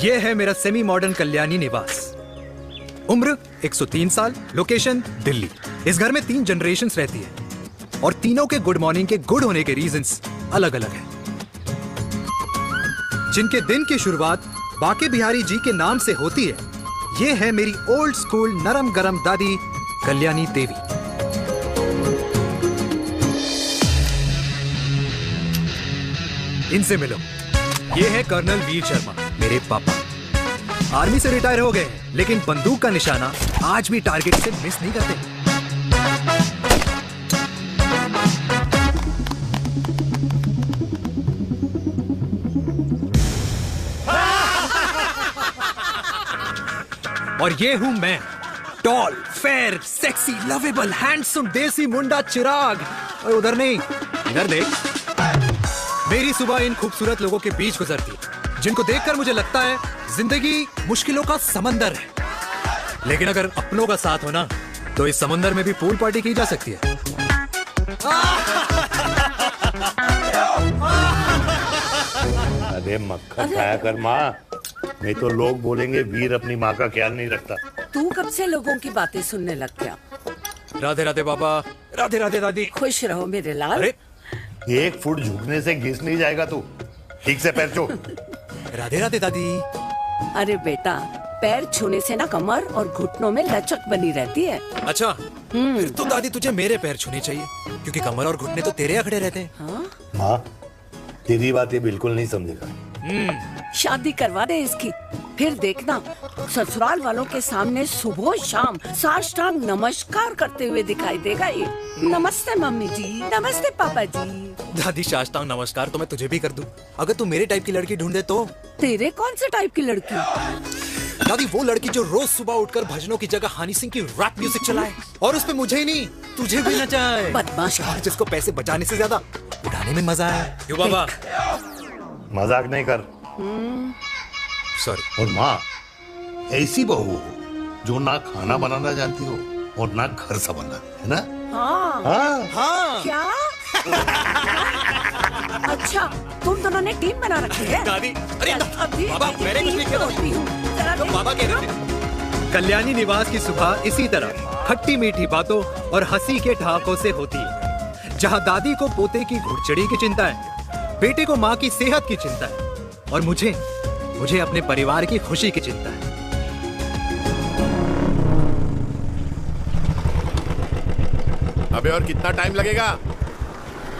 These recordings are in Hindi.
ये है मेरा सेमी मॉडर्न कल्याणी निवास। उम्र 103 साल, लोकेशन दिल्ली। इस घर में 3 जनरेशंस रहती है और तीनों के गुड मॉर्निंग के गुड होने के रीजंस अलग अलग हैं। जिनके दिन की शुरुआत बाके बिहारी जी के नाम से होती है, ये है मेरी ओल्ड स्कूल नरम गरम दादी कल्याणी देवी। इनसे मिलो। ये है कर्नल वीर शर्मा, मेरे पापा। आर्मी से रिटायर हो गए हैं, लेकिन बंदूक का निशाना आज भी टारगेट से मिस नहीं करते। और ये हूं मैं, tall, fair, sexy, lovable, handsome, desi मुंडा चिराग। और उधर नहीं, इधर देख। मेरी सुबह इन खूबसूरत लोगों के बीच गुजरती है, जिनको देखकर मुझे लगता है जिंदगी मुश्किलों का समंदर है। लेकिन अगर अपनों का साथ हो ना, तो इस समंदर में भी पूल पार्टी की जा सकती है। अरे मक्खन खाया कर माँ, नहीं तो लोग बोलेंगे वीर अपनी माँ का ख्याल नहीं रखता। तू कब से लोगों की बातें सुनने लग गया? राधे राधे बाबा, राधे राधे दादी। खुश रहो मेरे लाल। अरे 1 फुट झुकने से घिस नहीं जाएगा तू, ठीक से पैर छू। राधे राधे दादी। अरे बेटा, पैर छूने से ना कमर और घुटनों में लचक बनी रहती है। अच्छा, फिर तो दादी तुझे मेरे पैर छूने चाहिए, क्योंकि कमर और घुटने तो तेरे अखड़े रहते हैं। हाँ? माँ, तेरी बात ये बिल्कुल नहीं समझेगा। शादी करवा दे इसकी, फिर देखना ससुराल वालों के सामने सुबह शाम साष्टांग नमस्कार करते हुए दिखाई देगा ये। नमस्ते मम्मी जी, नमस्ते पापा जी। दादी, साष्टांग नमस्कार तो मैं तुझे भी कर दूं, अगर तू मेरे टाइप की लड़की ढूंढे तो। तेरे कौन से टाइप की लड़की? दादी, वो लड़की जो रोज सुबह उठकर भजनों की जगह हनी सिंह की रैप म्यूजिक चलाए, और उसपे मुझे ही नहीं तुझे भी नचाए। बदमाश। और जिसको पैसे बचाने से ज्यादा उड़ाने में मजा आए। क्यों बाबा? मजाक नहीं कर। सॉरी। और माँ, ऐसी बहू हो जो ना खाना बनाना जानती हो और ना घर संभालना, है ना? हाँ। हाँ हाँ क्या? अच्छा, तुम दोनों ने टीम बना रखी है? दादी, अरे अभी बाबा, मैंने कुछ नहीं किया। होती हूँ। जरा तो बाबा कह रहे थे। कल्याणी निवास की सुबह इसी तरह खट्टी मीठी बातों और हंसी के ठहाकों से होती है, जहां दादी को पोते की घुड़चड़ी की चिंता है, बेटे को माँ की सेहत की चिंता है, और मुझे अपने परिवार की खुशी की चिंता है। अबे और कितना टाइम लगेगा?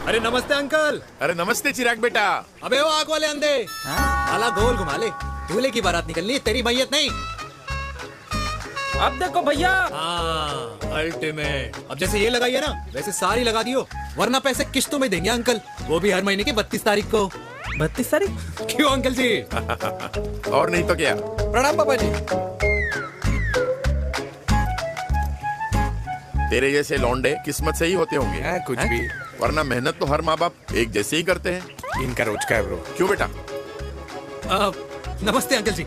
अरे नमस्ते अंकल। अरे नमस्ते चिराग बेटा। अबे वो आग वाले अंधे, आला गोल घुमा ले। दूल्हे की बारात निकलनी है, तेरी मैयत नहीं। अब देखो भैया। हाँ, अल्टीमेट। अब जैसे ये लगाई है ना, वैसे सारी लगा दियो, वरना पैसे किस्तों में देंगे अंकल, वो भी हर महीने की 32 तारीख को। 32 तारीख? क्यों अंकल जी? और नहीं तो क्या। प्रणाम पापा जी। तेरे जैसे लौंडे किस्मत से ही होते होंगे। कुछ भी, वरना मेहनत तो हर माँ बाप एक जैसे ही करते हैं। इनका रोज का है ब्रो। क्यों बेटा? नमस्ते अंकल जी।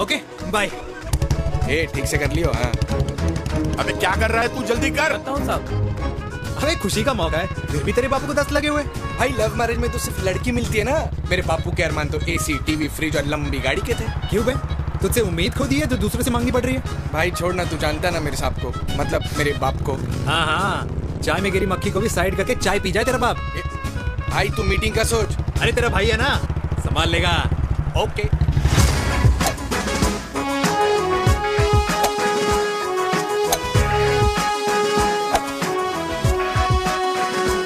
Okay bye. ठीक से कर लियो। हाँ। अबे क्या कर रहा है तू, जल्दी कर। साहब, अरे खुशी का मौका है, फिर भी तेरे बापू को 10 लगे हुए। भाई लव मैरिज में तो सिर्फ लड़की मिलती है ना। मेरे बापू के अरमान तो एसी, टीवी, फ्रिज और लंबी गाड़ी के थे। क्यों बे? तुझसे उम्मीद खो दी है जो दूसरे से मांगनी पड़ रही है? भाई छोड़ना, तू जानता ना मेरे साहब को, मतलब मेरे बाप को। हाँ हाँ, चाय में गिरी मक्खी को भी साइड करके चाय पी जाए तेरा बाप। भाई तू मीटिंग का सोच। अरे तेरा भाई है ना, संभाल लेगा। ओके।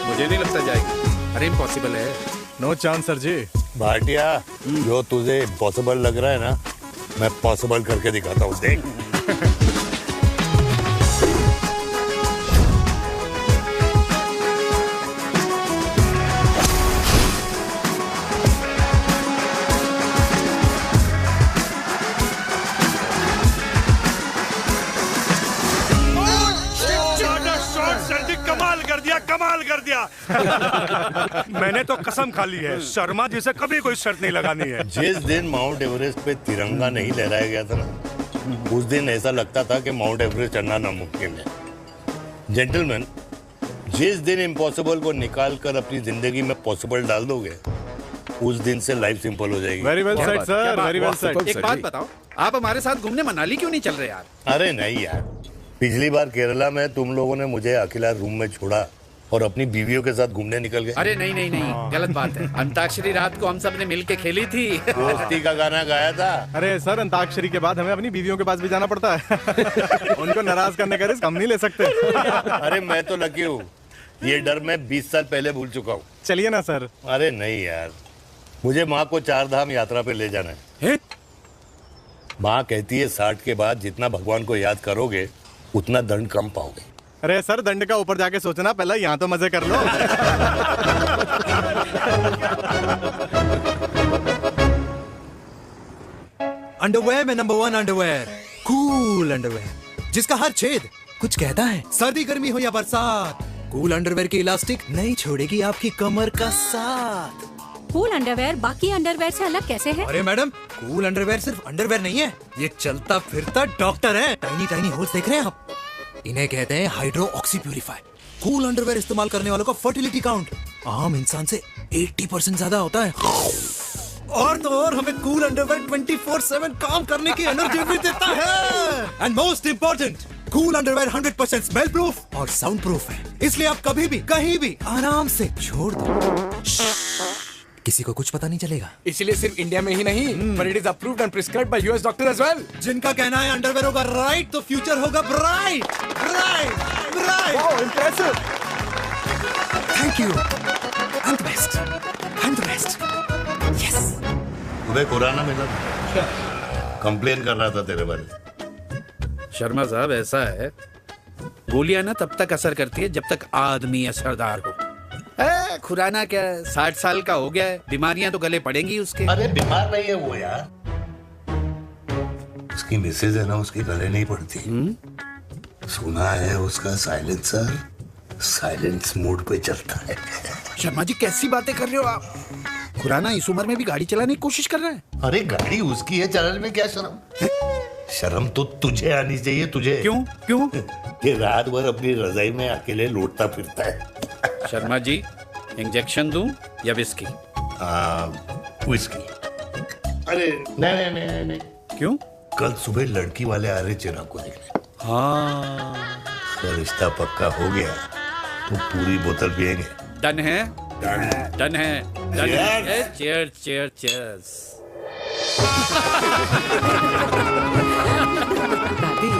मुझे नहीं लगता जाएगी। अरे इम्पॉसिबल है। नो चांस सर जी। भाटिया, जो तुझे इम्पॉसिबल लग रहा है ना, मैं पॉसिबल करके दिखाता हूँ, देख। कमाल कर दिया। मैंने तो कसम खा ली है, शर्मा जी से कभी कोई शर्त नहीं लगानी है। जिस दिन माउंट एवरेस्ट पे तिरंगा नहीं लहराया गया था ना, उस दिन ऐसा लगता था कि माउंट एवरेस्ट चढ़ना नामुमकिन है। जेंटलमैन, जिस दिन इम्पॉसिबल को निकाल कर अपनी जिंदगी में पॉसिबल डाल दोगे, उस दिन से लाइफ सिंपल हो जाएगी। Very well said sir, very well said. एक बात बताओ, आप हमारे साथ घूमने मनाली क्यों नहीं चल रहे यार? अरे नहीं यार, पिछली बार केरला में तुम लोगों ने मुझे अकेला रूम में छोड़ा और अपनी बीवियों के साथ घूमने निकल गए। अरे नहीं नहीं नहीं, गलत बात है। अंताक्षरी रात को हम सब ने मिलके खेली थी। दोस्ती का गाना गाया था। अरे सर, अंताक्षरी के बाद हमें अपनी बीवियों के पास भी जाना पड़ता है। उनको नाराज करने का रिस्क हम नहीं ले सकते। अरे मैं तो लकी हूँ, ये डर मैं 20 साल पहले भूल चुका हूँ। चलिए ना सर। अरे नहीं यार, मुझे माँ को 4 धाम यात्रा पे ले जाना है। माँ कहती है 60 के बाद जितना भगवान को याद करोगे उतना दंड कम पाओगे। अरे सर, दंड का ऊपर जाके सोचना, पहले यहाँ तो मजे कर लो। अंडरवेयर में नंबर 1 अंडरवेयर, कूल अंडरवेयर, जिसका हर छेद कुछ कहता है। सर्दी गर्मी हो या बरसात, कूल अंडरवेयर की इलास्टिक नहीं छोड़ेगी आपकी कमर का साथ। कूल अंडरवेयर बाकी अंडरवेयर से अलग कैसे है? अरे मैडम, कूल अंडरवेयर सिर्फ अंडरवेयर नहीं है, ये चलता फिरता डॉक्टर है। टाइनी टाइनी होल्स देख रहे हैं आप? इन्हें कहते हैं hydro oxy purifier. Cool underwear इस्तेमाल करने वालों का फर्टिलिटी काउंट आम इंसान से 80% ज्यादा होता है। और तो और हमें कूल अंडरवेयर 24/7 काम करने की एनर्जी भी देता है। And most important, cool underwear 100% smell proof और साउंड प्रूफ है, इसलिए आप कभी भी कहीं भी आराम से छोड़ दो, किसी को कुछ पता नहीं चलेगा। इसलिए सिर्फ इंडिया में ही नहीं, but it is approved and prescribed by US doctor as well। जिनका कहना है अंडरवेयर होगा राइट तो फ्यूचर होगा bright, bright, bright. Oh, impressive. Thank you. I'm the best. I'm the best. Yes. तुम्हें कुराना मिला था, कंप्लेन कर रहा था तेरे बारे में। शर्मा साहब, ऐसा है, गोलियां ना तब तक असर करती है जब तक आदमी असरदार हो। खुराना क्या, 60 साल का हो गया है, बीमारियां तो गले पड़ेंगी उसके। अरे बीमार नहीं है वो यार, उसकी मिसेज है ना, उसके गले नहीं पड़ती। सुना है उसका साइलेंसर साइलेंस मोड पे चलता है। शर्मा जी, कैसी बातें कर रहे हो आप? खुराना इस उम्र में भी गाड़ी चलाने की कोशिश कर रहा है। अरे गाड़ी उसकी है, चलाने में क्या शर्म? शर्म तो तुझे आनी चाहिए। तुझे क्यों क्यों? कि रात भर अपनी रजाई में अकेले लौटता फिरता है। शर्मा जी, इंजेक्शन दूं या विस्की? विस्की। अरे नहीं नहीं नहीं नहीं। क्यों? कल सुबह लड़की वाले आ रहे चिराग को देखने। हाँ, अगर रिश्ता पक्का हो गया तो पूरी बोतल पिएंगे। डन है, डन है, डन है। Cheers, cheers, cheers. दादी,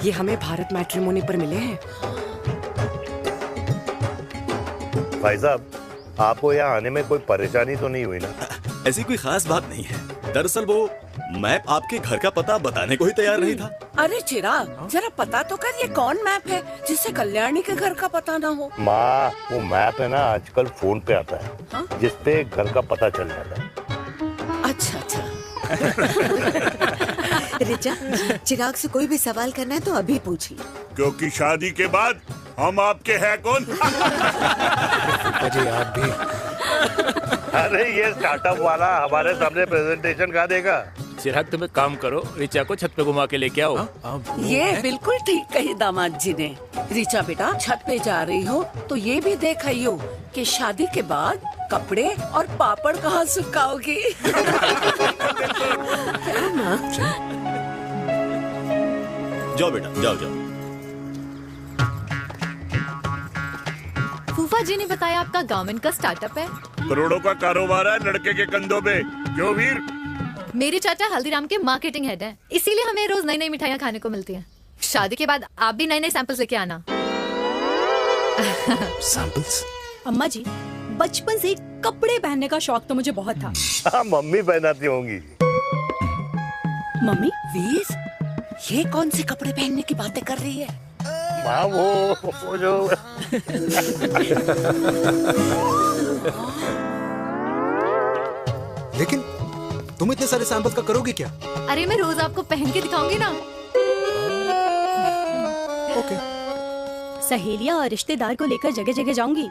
ये हमें भारत मैट्रिमोनी पर मिले हैं। भाई साहब, आपको यहाँ आने में कोई परेशानी तो नहीं हुई ना? ऐसी कोई खास बात नहीं है। दरअसल वो मैप आपके घर का पता बताने को ही तैयार नहीं था। अरे चिराग, जरा पता तो कर, ये कौन मैप है जिससे कल्याणी के घर का पता ना हो? माँ, वो मैप है ना, आजकल फोन पे आता है। हाँ? जिसपे घर का पता चल जाता है। अच्छा अच्छा। रिचा, चिराग से कोई भी सवाल करना है तो अभी पूछिए, क्योंकि शादी के बाद हम आपके हैं कौन? अजय आप भी। अरे ये स्टार्टअप वाला हमारे सामने प्रेजेंटेशन कहाँ देगा? चिराग, तुम एक काम करो, रिचा को छत पे घुमा के लेके आओ। ये बिल्कुल ठीक कही दामाद जी ने। रिचा बेटा, छत पे जा रही हो तो ये भी देख आइयो कि शादी के बाद कपड़े और पापड़ कहाँ सुखाओगी। जाओ बेटा, जाओ जाओ। फूफा जी ने बताया आपका गारमेंट का स्टार्टअप है। करोड़ों का कारोबार है लड़के के कंधों पे। क्यों वीर? मेरे चाचा हल्दीराम के मार्केटिंग हेड हैं, इसीलिए हमें रोज नई नई मिठाइयाँ खाने को मिलती हैं। शादी के बाद आप भी नए नए सैंपल्स लेके आना। सैंपल्स? अम्मा जी, बचपन से कपड़े पहनने का शौक तो मुझे बहुत था। हाँ, मम्मी पहनाती होंगी। मम्मी? वीर, ये कौन से कपड़े पहनने की बातें कर रही है? माँ, वो जो लेकिन तुम इतने सारे सैंपल्स का करोगे क्या? अरे मैं रोज आपको पहन के दिखाऊंगी ना। ओके। सहेलियां और रिश्तेदार को लेकर जगह जगह जाऊंगी।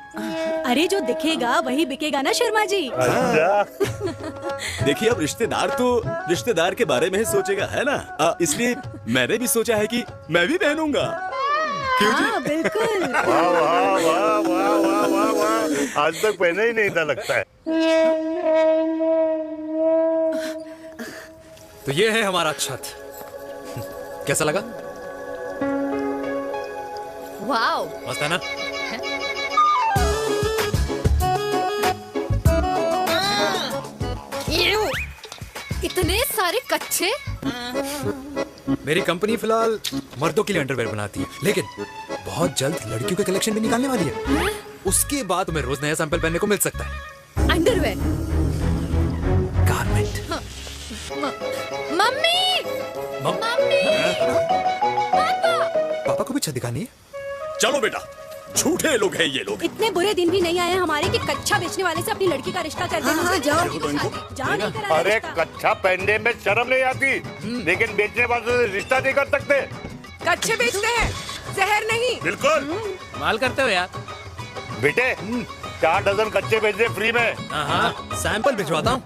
अरे जो दिखेगा वही बिकेगा ना शर्मा जी। देखिए, अब रिश्तेदार तो रिश्तेदार के बारे में ही सोचेगा, है ना? इसलिए मैंने भी सोचा है कि मैं भी पहनूंगा। क्यों जी? हाँ, बिल्कुल। वाह वाह वाह वाह वाह वाह वाह, आज तक पहना ही नहीं था लगता है। तो ये है हमारा छत। कैसा लगा? वाओ, मस्त है ना? इतने सारे कच्चे। मेरी कंपनी फिलहाल मर्दों के लिए अंडरवेयर बनाती है, लेकिन बहुत जल्द लड़कियों के कलेक्शन भी निकालने वाली है। उसके बाद तुम्हें रोज नया सैंपल पहनने को मिल सकता है। अंडरवेयर। गारमेंट। मम्मी। मम्मी। पापा को भी छत दिखानी है। चलो बेटा, झूठे लोग हैं ये लोग। इतने बुरे दिन भी नहीं आए हमारे कि कच्चा बेचने वाले से अपनी लड़की का रिश्ता कर देना। हाँ, जाओ। अरे कच्चा पहनने में शर्म नहीं आती, लेकिन बेचने वाले से रिश्ता नहीं कर सकते। कच्चे बेचते हैं, जहर नहीं। बिल्कुल माल करते हो यार। बेटे 4 डजन कच्चे भेज दे फ्री में। सैंपल भिजवाता हूँ।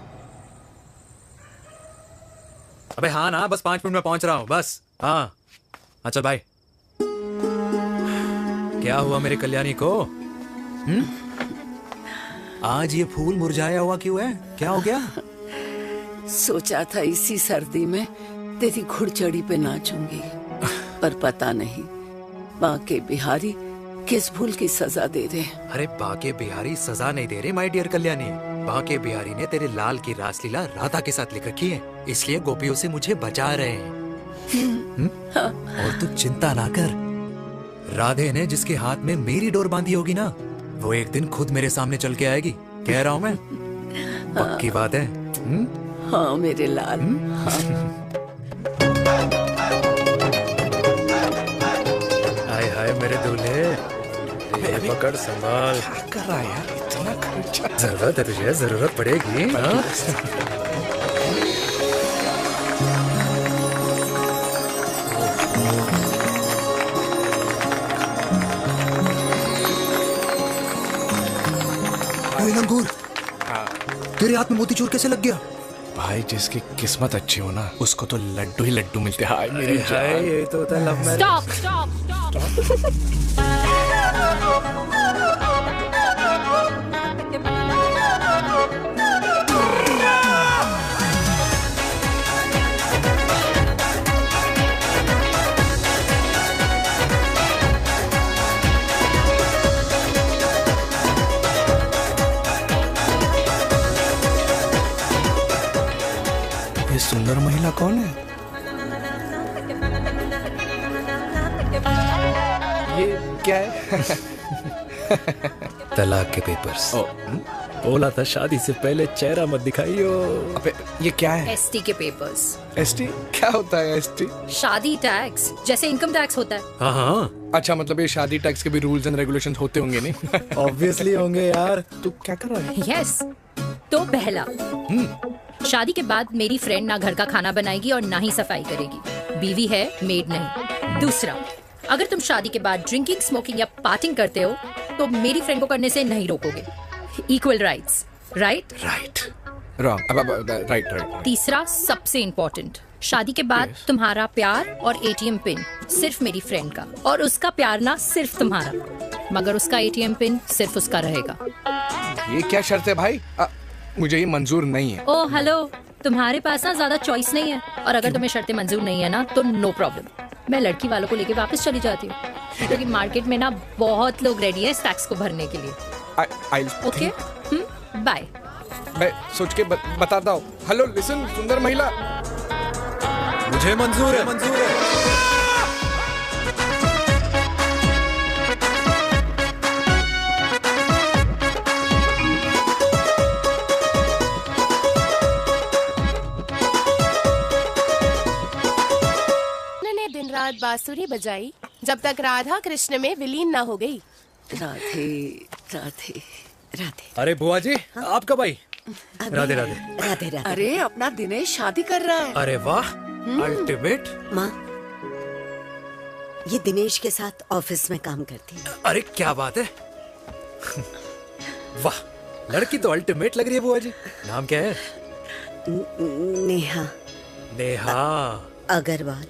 अबे हाँ ना, बस 5 मिनट में पहुंच रहा हूँ बस। हाँ अच्छा भाई। क्या हुआ मेरे कल्याणी को? आज ये फूल मुरझाया हुआ क्यों है? क्या हो गया? सोचा था इसी सर्दी में तेरी घुड़चड़ी पे नाचूंगी, पर पता नहीं बाके बिहारी किस भूल की सजा दे रहे। अरे बाके बिहारी सजा नहीं दे रहे माय डियर कल्याणी। बाके बिहारी ने तेरे लाल की रासलीला राधा के साथ लिख रखी है, इसलिए गोपियों से मुझे बचा रहे हैं। और तू चिंता ना कर, राधे ने जिसके हाथ में मेरी डोर बांधी होगी ना, वो एक दिन खुद मेरे सामने चल के आएगी। कह रहा हूँ मैं, पक्की बात है। हाँ मेरे लाल। हाय हाय मेरे दूल्हे, ये पकड़ संभाल। क्या कर रहा है यार, इतना खर्चा। जरूरत है तुझे, जरूरत पड़ेगी। लंगूर, तेरे हाथ में मोतीचूर कैसे लग गया? भाई जिसकी किस्मत अच्छी हो ना, उसको तो लड्डू ही लड्डू मिलते हैं। हाय मेरी जान। ये तो होता है लव मैरिज। स्टॉप स्टॉप ये सुंदर महिला कौन है? ये क्या है? तलाक के पेपर्स। बोला था शादी से पहले चेहरा मत दिखाइयो। अबे ये क्या है? एसटी के पेपर्स। एसटी क्या होता है? एसटी शादी टैक्स, जैसे इनकम टैक्स होता है। हाँ हाँ, अच्छा, मतलब ये शादी टैक्स के भी रूल्स एंड रेगुलेशंस होते होंगे नहीं? ऑब्वियसली होंगे यार। तू क्या कर रहा है? यस। तो पहला, शादी के बाद मेरी फ्रेंड ना घर का खाना बनाएगी और ना ही सफाई करेगी, बीवी है, मेड नहीं। दूसरा, अगर तुम शादी के बाद ड्रिंकिंग, स्मोकिंग या पार्टिंग करते हो तो मेरी फ्रेंड को करने से नहीं रोकोगे। Equal rights, right? Right. Wrong. Right right. तीसरा, सबसे इम्पोर्टेंट, शादी के बाद तुम्हारा प्यार और एटीएम पिन सिर्फ मेरी फ्रेंड का, और उसका प्यार ना सिर्फ तुम्हारा, मगर उसका एटीएम पिन सिर्फ उसका रहेगा। ये क्या शर्त है भाई? मुझे ये मंजूर नहीं है। ओ हेलो, तुम्हारे पास ना ज्यादा चॉइस नहीं है, और अगर तुम्हें शर्तें मंजूर नहीं है ना तो नो प्रॉब्लम, मैं लड़की वालों को लेके वापस चली जाती हूँ, क्योंकि मार्केट में ना बहुत लोग रेडी है टैक्स को भरने के लिए। Okay, bye. मैं सोच के बताता हूँ। हेलो लिसन, सुंदर महिला, मुझे मंजूर है, मंजूर है। दिन रात बांसुरी बजाई जब तक राधा कृष्ण में विलीन ना हो गई। राधे राधे राधे। अरे बुआ जी, आप कब आई? राधे राधे। राधे राधे। अरे अपना दिनेश शादी कर रहा है। अरे वाह, अल्टीमेट। माँ, ये दिनेश के साथ ऑफिस में काम करती है। अरे क्या बात है, वाह, लड़की तो अल्टीमेट लग रही है बुआ जी। नाम क्या है? नेहा। नेहा अग्रवाल।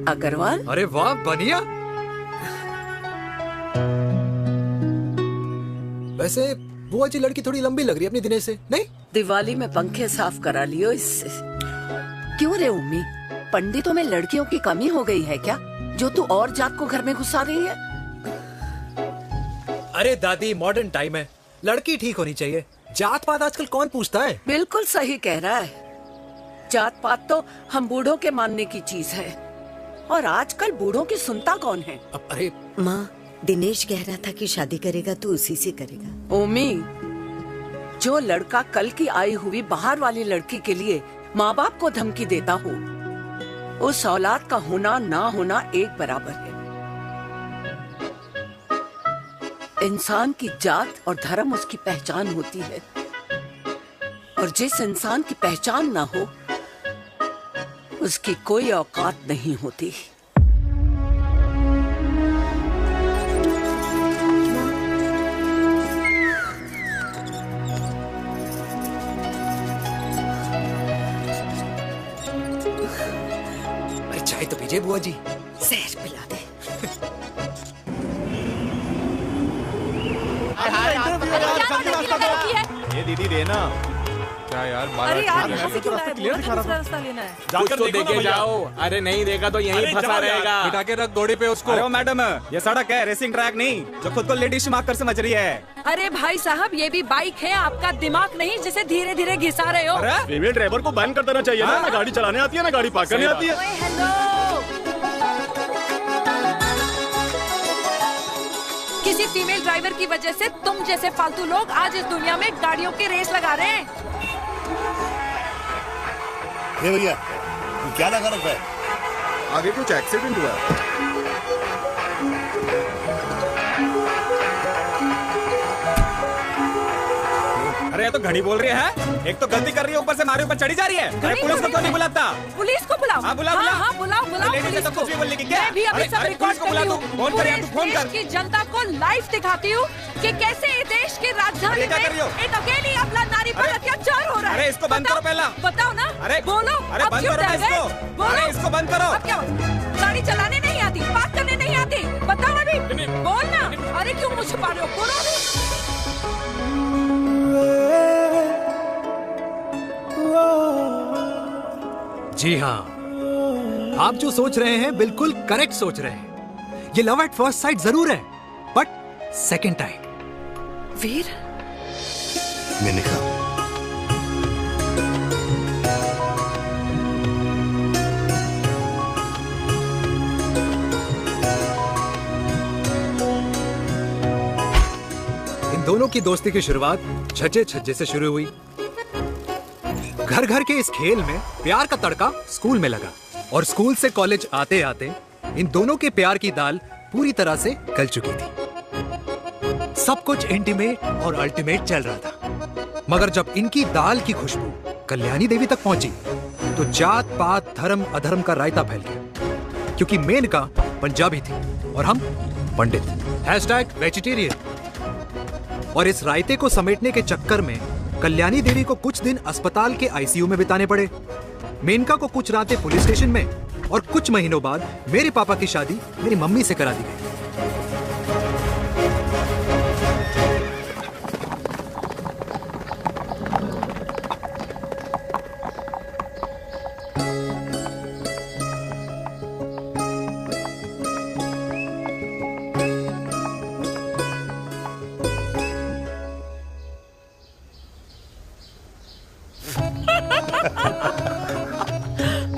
अग्रवाल? अरे वाह, बनिया। वैसे बुआ जी लड़की थोड़ी लंबी लग रही है अपनी दिनेश से, नहीं? दिवाली में पंखे साफ करा लियो इससे। क्यों रे उम्मी, पंडितों में लड़कियों की कमी हो गई है क्या, जो तू और जात को घर में घुसा रही है? अरे दादी, मॉडर्न टाइम है, लड़की ठीक होनी चाहिए। जात पात आजकल कौन पूछता है? बिल्कुल सही कह रहा है। जात पात तो हम बूढ़ों के मानने की चीज है, और आजकल बूढ़ों की सुनता कौन है? अरे माँ, दिनेश कह रहा था कि शादी करेगा तो उसी से करेगा। ओमी, जो लड़का कल की आई हुई बाहर वाली लड़की के लिए माँ बाप को धमकी देता हो, उस औलाद का होना ना होना एक बराबर है। इंसान की जात और धर्म उसकी पहचान होती है, और जिस इंसान की पहचान ना हो उसकी कोई औकात नहीं होती। अरे चाय तो पीजिए बुआ जी। जहर पिला दे। ये दीदी देना क्या यार, अरे यार यहाँ से क्यों लाए? बोला था दूसरा रास्ता लेना है। जाकर तो देखे जाओ। अरे नहीं देखा तो यहीं फंसा रहेगा। बिठा के रख घोड़ी पे उसको। अरे मैडम, ये सड़क है, रेसिंग ट्रैक नहीं जो खुद को लेडीज मार्क कर समझ रही है। अरे भाई साहब, ये भी बाइक है, आपका दिमाग नहीं जिसे धीरे धीरे घिसा रहे हो। फीमेल ड्राइवर को बैन कर देना चाहिए ना गाड़ी चलाने आती है ना गाड़ी पार्क करने आती है। किसी फीमेल ड्राइवर की वजह से तुम जैसे फालतू लोग आज इस दुनिया में गाड़ियों की रेस लगा रहे हैं। भैया, ये क्या लगा रखा है? आगे कुछ एक्सीडेंट हुआ है। अरे ये तो घड़ी बोल रही है, एक तो गलती कर रही है, ऊपर से हमारे ऊपर चढ़ी जा रही है। अरे पुलिस को क्यों नहीं बुलाता? पुलिस को बुलाओ। हाँ बुला बुला। हाँ बुलाओ बुलाओ पुलिस तो कुछ भी बोलने की क्या? मैं भी अभी सब रिकॉर्ड कर रही हूँ। फोन कर, फोन कर। की जनता को लाइव दिखाती हूँ कि कैसे इस देश की राजधानी में एक अकेली अबला नारी पर अत्याचार हो रहा है। अरे इसको बंद करो पहला। बताओ ना। अरे बोलो। अरे बंद करो ना इसको। बोलो इसको बंद करो। अब क्या? गाड़ी चलाने नहीं आती, बात करने नहीं आती, बताओ अभी। बोल ना। अरे क्यों मुझे छुपा रहे हो? बोलो अभी। जी हाँ, आप जो सोच रहे हैं बिल्कुल करेक्ट सोच रहे हैं। ये लव एट फर्स्ट साइट जरूर है, बट सेकंड टाइम। वीर, मैंने कहा इन दोनों की दोस्ती की शुरुआत छज्जे छज्जे से शुरू हुई। घर घर के इस खेल में प्यार का तड़का स्कूल में लगा, और स्कूल से कॉलेज आते आते इन दोनों के प्यार की दाल पूरी तरह से गल चुकी थी। सब कुछ इंटीमेट और अल्टीमेट चल रहा था, मगर जब इनकी दाल की खुशबू कल्याणी देवी तक पहुंची तो जात पात धर्म अधर्म का रायता फैल गया, क्योंकि मेनका पंजाबी थी और हम पंडित। #वेजिटेरियन। और इस रायते को समेटने के चक्कर में कल्याणी देवी को कुछ दिन अस्पताल के आईसीयू में बिताने पड़े, मेनका को कुछ रातें पुलिस स्टेशन में, और कुछ महीनों बाद मेरे पापा की शादी मेरी मम्मी से करा दी गई।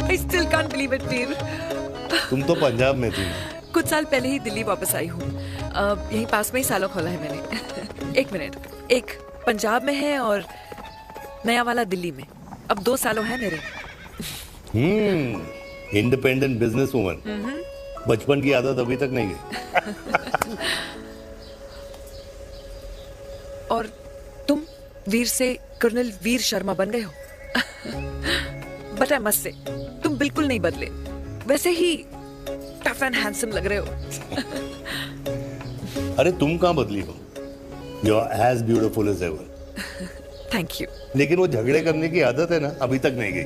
I still can't believe it, वीर। तुम तो पंजाब में थी। कुछ साल पहले ही दिल्ली वापस आई हूँ। यहीं पास में ही सालों खोला है मैंने। एक मिनट, एक पंजाब में है और नया वाला दिल्ली में। अब 2 सालों है मेरे। Independent business woman. बचपन की आदत अभी तक नहीं है। और तुम वीर से कर्नल वीर शर्मा बन गए हो। बट आई मस्ट से, तुम बिल्कुल नहीं बदले, वैसे ही टफ एंड हैंडसम लग रहे हो। अरे तुम कहाँ बदली हो? You are as beautiful as ever. Thank you. लेकिन वो झगड़े करने की आदत है ना, अभी तक नहीं गई।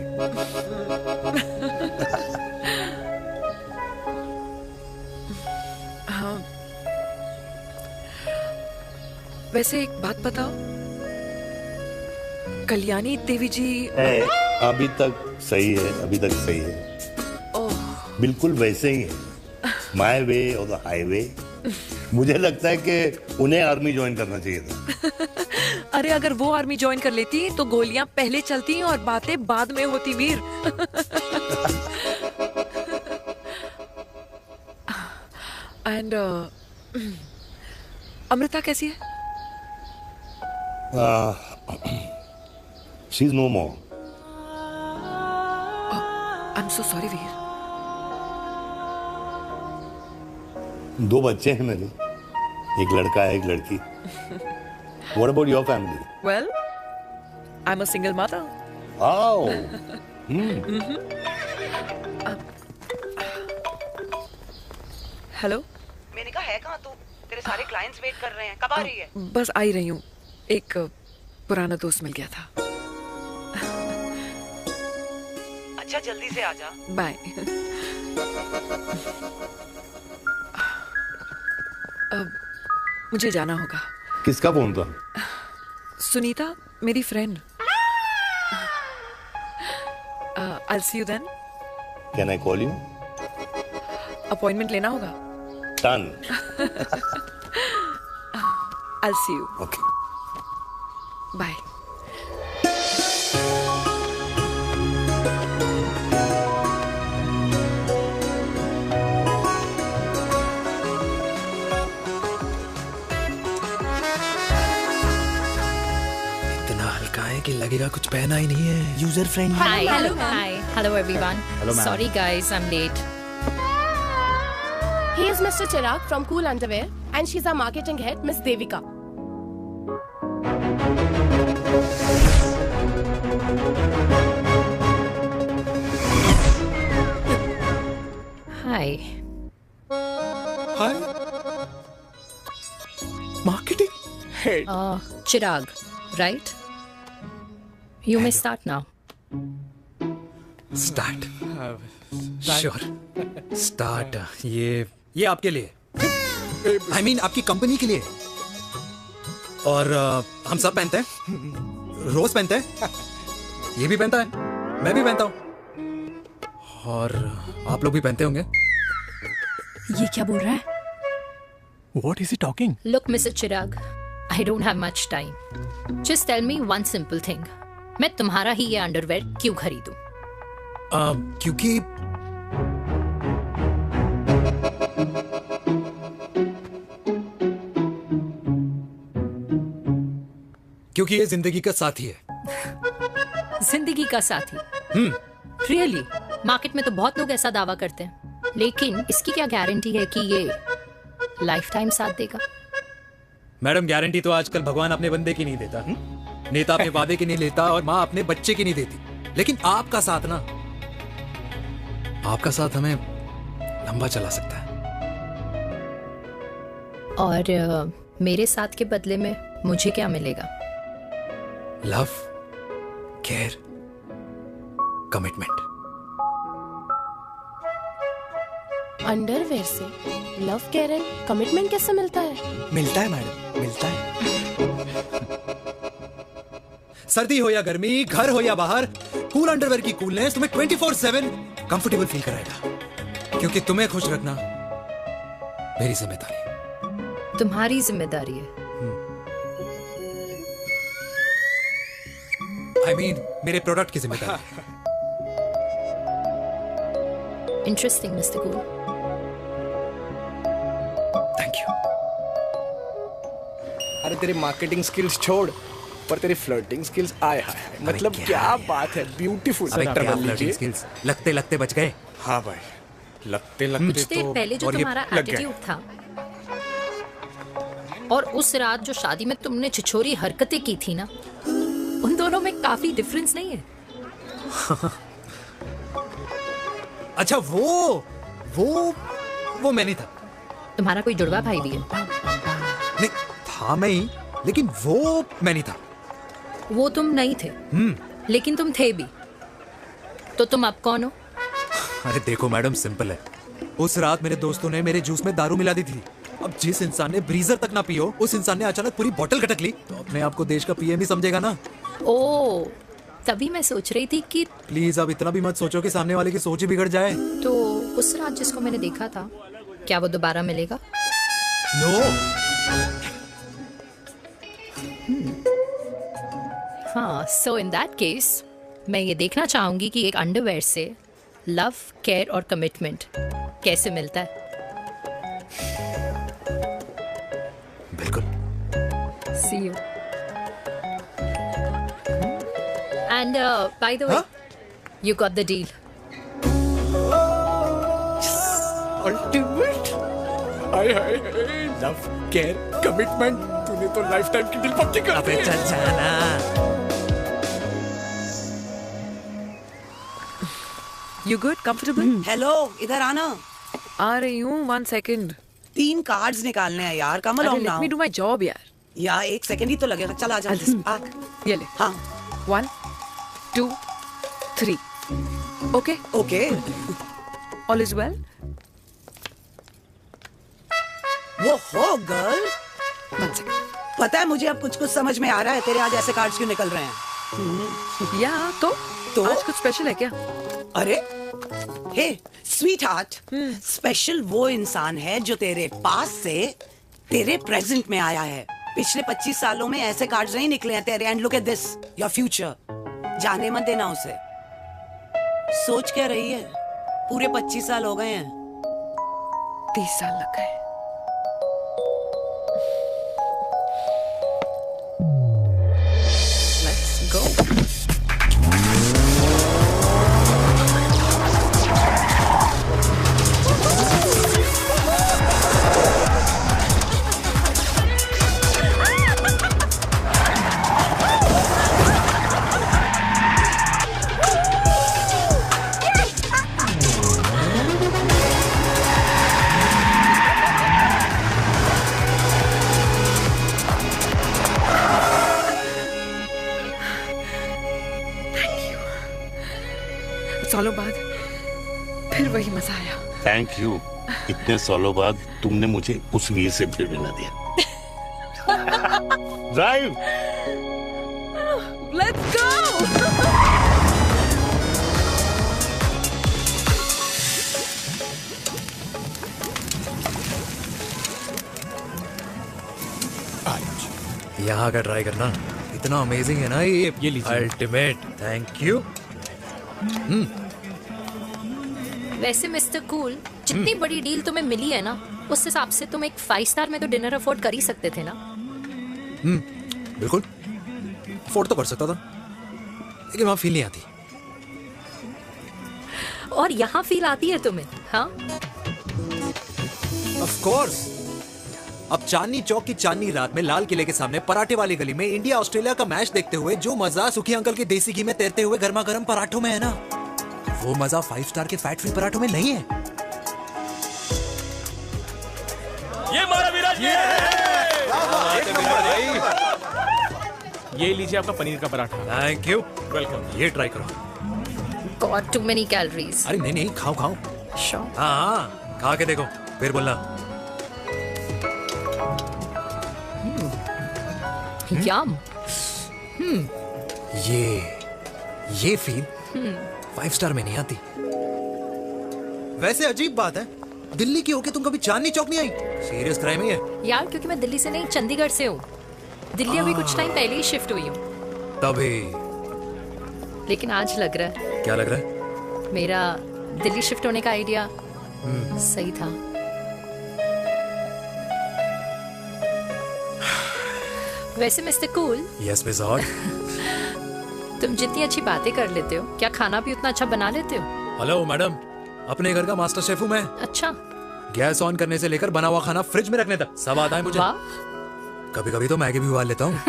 हाँ, वैसे एक बात बताओ, कल्याणी देवी जी। अभी तक सही है, अभी तक सही है। बिल्कुल वैसे ही है, माय वे और द हाईवे। मुझे लगता है कि उन्हें आर्मी ज्वाइन करना चाहिए था। अरे अगर वो आर्मी ज्वाइन कर लेती तो गोलियां पहले चलती और बातें बाद में होती वीर। एंड अमृता कैसी है? She is no more. I am so sorry Veer. 2 बच्चे हैं मेरे, एक लड़का है, एक लड़की। What about your family? Well, I'm a single mother. Oh. Hello. मैंने कहा है कहाँ तू? तेरे सारे क्लाइंट्स वेट कर रहे हैं, कब आ रही है? बस आ ही रही हूँ, एक पुराना दोस्त मिल गया था। अच्छा जल्दी से आ जा। बाय। अब मुझे जाना होगा। किसका फोन था? सुनीता, मेरी friend. I'll see you then. Can I call you? Appointment लेना होगा। Done. I'll see you. Okay. Bye. इतना हल्का है कि लगेगा कुछ पहना ही नहीं है। User friendly. Hi. Hello everyone. Hello, ma'am. Sorry guys, I'm late. He is Mr. Chirag from Cool Underwear and she's our marketing head, Miss Devika. Hi. Hi. Marketing head. Chirag, right? You may start now. Start. Sure. Start. ये आपके लिए, I mean आपकी कंपनी के लिए। और हम सब पहनते हैं, रोज पहनते हैं, ये भी पहनता है, मैं भी पहनता हूं, और आप लोग भी पहनते होंगे। ये क्या बोल रहा है? What is he talking? Look, Mr. Chirag, I don't have much time. Just tell me one simple thing. मैं तुम्हारा ही ये अंडरवेयर क्यों खरीदूं? क्योंकि ये जिंदगी का साथी है। जिंदगी का साथी? रियली? मार्केट में तो बहुत लोग ऐसा दावा करते हैं, लेकिन इसकी क्या गारंटी है कि ये लाइफ टाइम साथ देगा? मैडम, गारंटी तो आजकल भगवान अपने बंदे की नहीं देता, नेता अपने वादे की नहीं लेता, और माँ अपने बच्चे की नहीं देती, लेकिन आपका साथ ना, आपका साथ हमें लंबा चला सकता है। और मेरे साथ के बदले में मुझे क्या मिलेगा? Love, care, commitment. अंडरवेयर से लव, केयर एंड कमिटमेंट कैसे मिलता है? मिलता है मैडम, मिलता है। सर्दी हो या गर्मी, घर हो या बाहर, कूल अंडरवेयर की कूलनेस तुम्हें 24/7 कंफर्टेबल फील कराएगा, क्योंकि तुम्हें खुश रखना मेरी जिम्मेदारी है। तुम्हारी जिम्मेदारी है? I mean, मेरे प्रोडक्ट की जिम्मेदारी है। Interesting mister cool. Thank you. अरे तेरे मार्केटिंग स्किल्स छोड़, पर तेरी फ्लर्टिंग स्किल्स आए हाय, मतलब क्या बात है, ब्यूटीफुल। स्किल्स लगते लगते बच गए। हाँ भाई, लगते कुछ देर पहले जो तुम्हारा एटीट्यूड था, और उस रात जो शादी में तुमने छिछोरी हरकतें की थी ना, उन दोनों में काफी डिफरेंस नहीं है? अच्छा, वो मैं नहीं था। तुम्हारा कोई जुड़वा भाई भी है? नहीं था मैं ही, लेकिन वो मैं नहीं था। वो तुम नहीं थे, लेकिन तुम थे भी। तो तुम अब कौन हो? अरे देखो मैडम, सिंपल है। उस रात मेरे दोस्तों ने मेरे जूस में दारू मिला दी थी। अब जिस इंसान ने ब्रीजर तक ना पियो, उस इंसान ने अचानक पूरी बोतल गटक ली, तो अपने आप को देश का पीएम ही समझेगा ना। ओ, तभी मैं सोच रही थी कि प्लीज अब इतना भी मत सोचो कि सामने वाले की सोच ही बिगड़ जाए। तो उस रात जिसको मैंने देखा था, क्या वो दोबारा मिलेगा? नो। हाँ, सो इन दैट केस मैं ये देखना चाहूंगी कि एक अंडरवेयर से लव, केयर और कमिटमेंट कैसे मिलता है। बिल्कुल। See you. And by the way, you got the deal. Ultimate. Hi hi hi, love, care, commitment, तूने तो लाइफ टाइम की डील पक्की कर दी। अबे चल जाना। You good? Comfortable? हेलो, इधर आना। आ रही हूँ, 1 second. 3 कार्ड्स निकालने हैं यार, कम along now। Let me do my job यार। यार 1 सेकंड ही तो लगेगा, चल आ जा। ये ले। हाँ। 1, 2, 3. Okay? Okay. All is well? वो हो गर्ल। 1 second. पता है मुझे अब कुछ कुछ समझ में आ रहा है, तेरे आज ऐसे कार्ड्स क्यों निकल रहे हैं। या तो आज कुछ स्पेशल है क्या? अरे हे स्वीट हार्ट, स्पेशल वो इंसान है जो तेरे पास से तेरे प्रेजेंट में आया है। पिछले 25 सालों में ऐसे कार्ड्स नहीं निकले हैं तेरे। And look at this, your future. जाने मत देना उसे। सोच क्या रही है, पूरे 25 साल हो गए हैं। 30 साल लग गए। Let's go. सालों बाद फिर वही मजा आया। Thank you. इतने सालों बाद तुमने मुझे उस वीर से फिर मिला दिया। ड्राइव। Let's go. यहाँ का ट्राई करना, इतना अमेजिंग है ना ये लीजिए। अल्टीमेट। Thank you. वैसे मिस्टर कूल, जितनी बड़ी डील तुम्हें मिली है ना, उस हिसाब से तुम एक 5 स्टार में तो डिनर अफोर्ड कर ही सकते थे ना। बिल्कुल अफोर्ड तो कर सकता था, लेकिन वहां फील नहीं आती। और यहाँ फील आती है तुम्हें? हाँ, ऑफ कोर्स। अब चांदनी चौक की चांदनी रात में लाल किले के सामने पराठे वाली गली में इंडिया ऑस्ट्रेलिया का मैच देखते हुए जो मजा सुखी अंकल के देसी घी में तैरते हुए गर्मा गर्म पराठों में है ना, वो मजा 5 स्टार के फैट फ्री पराठों में नहीं है। ये मारा विराज। ये लीजिए आपका पनीर का पराठा। Thank you. वेलकम। ये ट्राई करो। Got too many calories. अरे नहीं नहीं, खाओ खाओ। श्योर। हाँ, खा के देखो फिर बोलना। यम। ये फील 5 स्टार में नहीं आती। वैसे अजीब बात है, दिल्ली की होके तुम कभी चांदनी चौक नहीं आई? सीरियस क्राइम ही है यार, क्योंकि मैं दिल्ली से नहीं, चंडीगढ़ से हूँ। दिल्ली अभी कुछ टाइम पहले ही शिफ्ट हुई हूँ। तभी। लेकिन आज लग रहा है। क्या लग रहा है? मेरा दिल्ली शिफ्ट होने का आइडिया सही था। वैसे mister cool. Yes miss hot. तुम जितनी अच्छी बातें कर लेते हो, क्या खाना भी उतना अच्छा बना लेते हो? हेलो मैडम, अपने घर का मास्टर शेफ हूँ मैं। अच्छा। गैस ऑन करने से लेकर बना हुआ खाना फ्रिज में रखने तक सब आता है मुझे। कभी कभी तो मैगी भी उबाल लेता हूँ।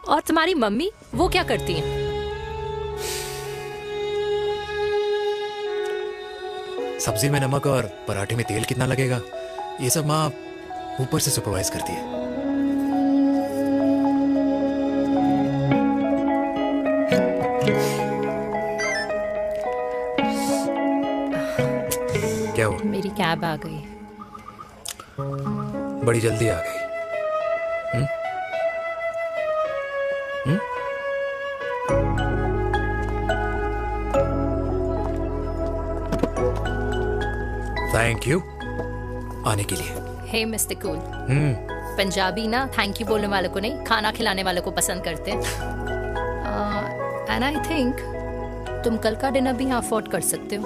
और तुम्हारी मम्मी, वो क्या करती हैं? सब्जी में नमक और पराठे में तेल कितना लगेगा, ये सब माँ ऊपर से सुपरवाइज करती है। क्या हुआ? मेरी कैब आ गई। बड़ी जल्दी आ गई। थैंक यू आने के लिए। हे मिस्टर कूल, पंजाबी ना थैंक यू बोलने वालों को नहीं, खाना खिलाने वालों को पसंद करते हैं। एंड आई थिंक तुम कल का डिनर भी यहाँ अफोर्ड कर सकते हो,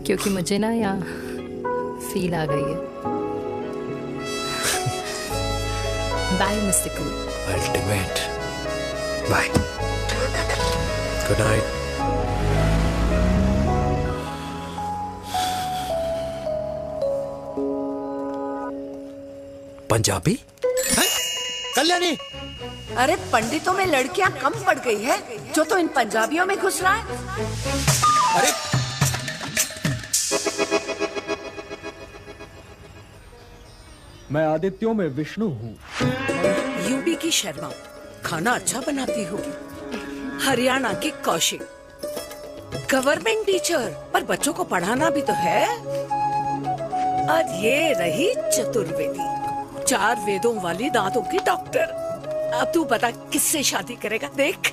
क्योंकि मुझे ना यहाँ फील आ गई है। Bye mister cool. Ultimate. Bye. Good night. Punjabi? Kalyani, अरे पंडितों में लड़कियां कम पड़ गई है जो तो इन पंजाबियों में घुस रहा है। अरे मैं आदित्यों में विष्णु हूँ। यूपी की शर्मा, खाना अच्छा बनाती होगी। हरियाणा की कौशिक, गवर्नमेंट टीचर, पर बच्चों को पढ़ाना भी तो है। और ये रही चतुर्वेदी, 4 वेदों वाली दांतों की डॉक्टर। अब तू बता किससे शादी करेगा? देख।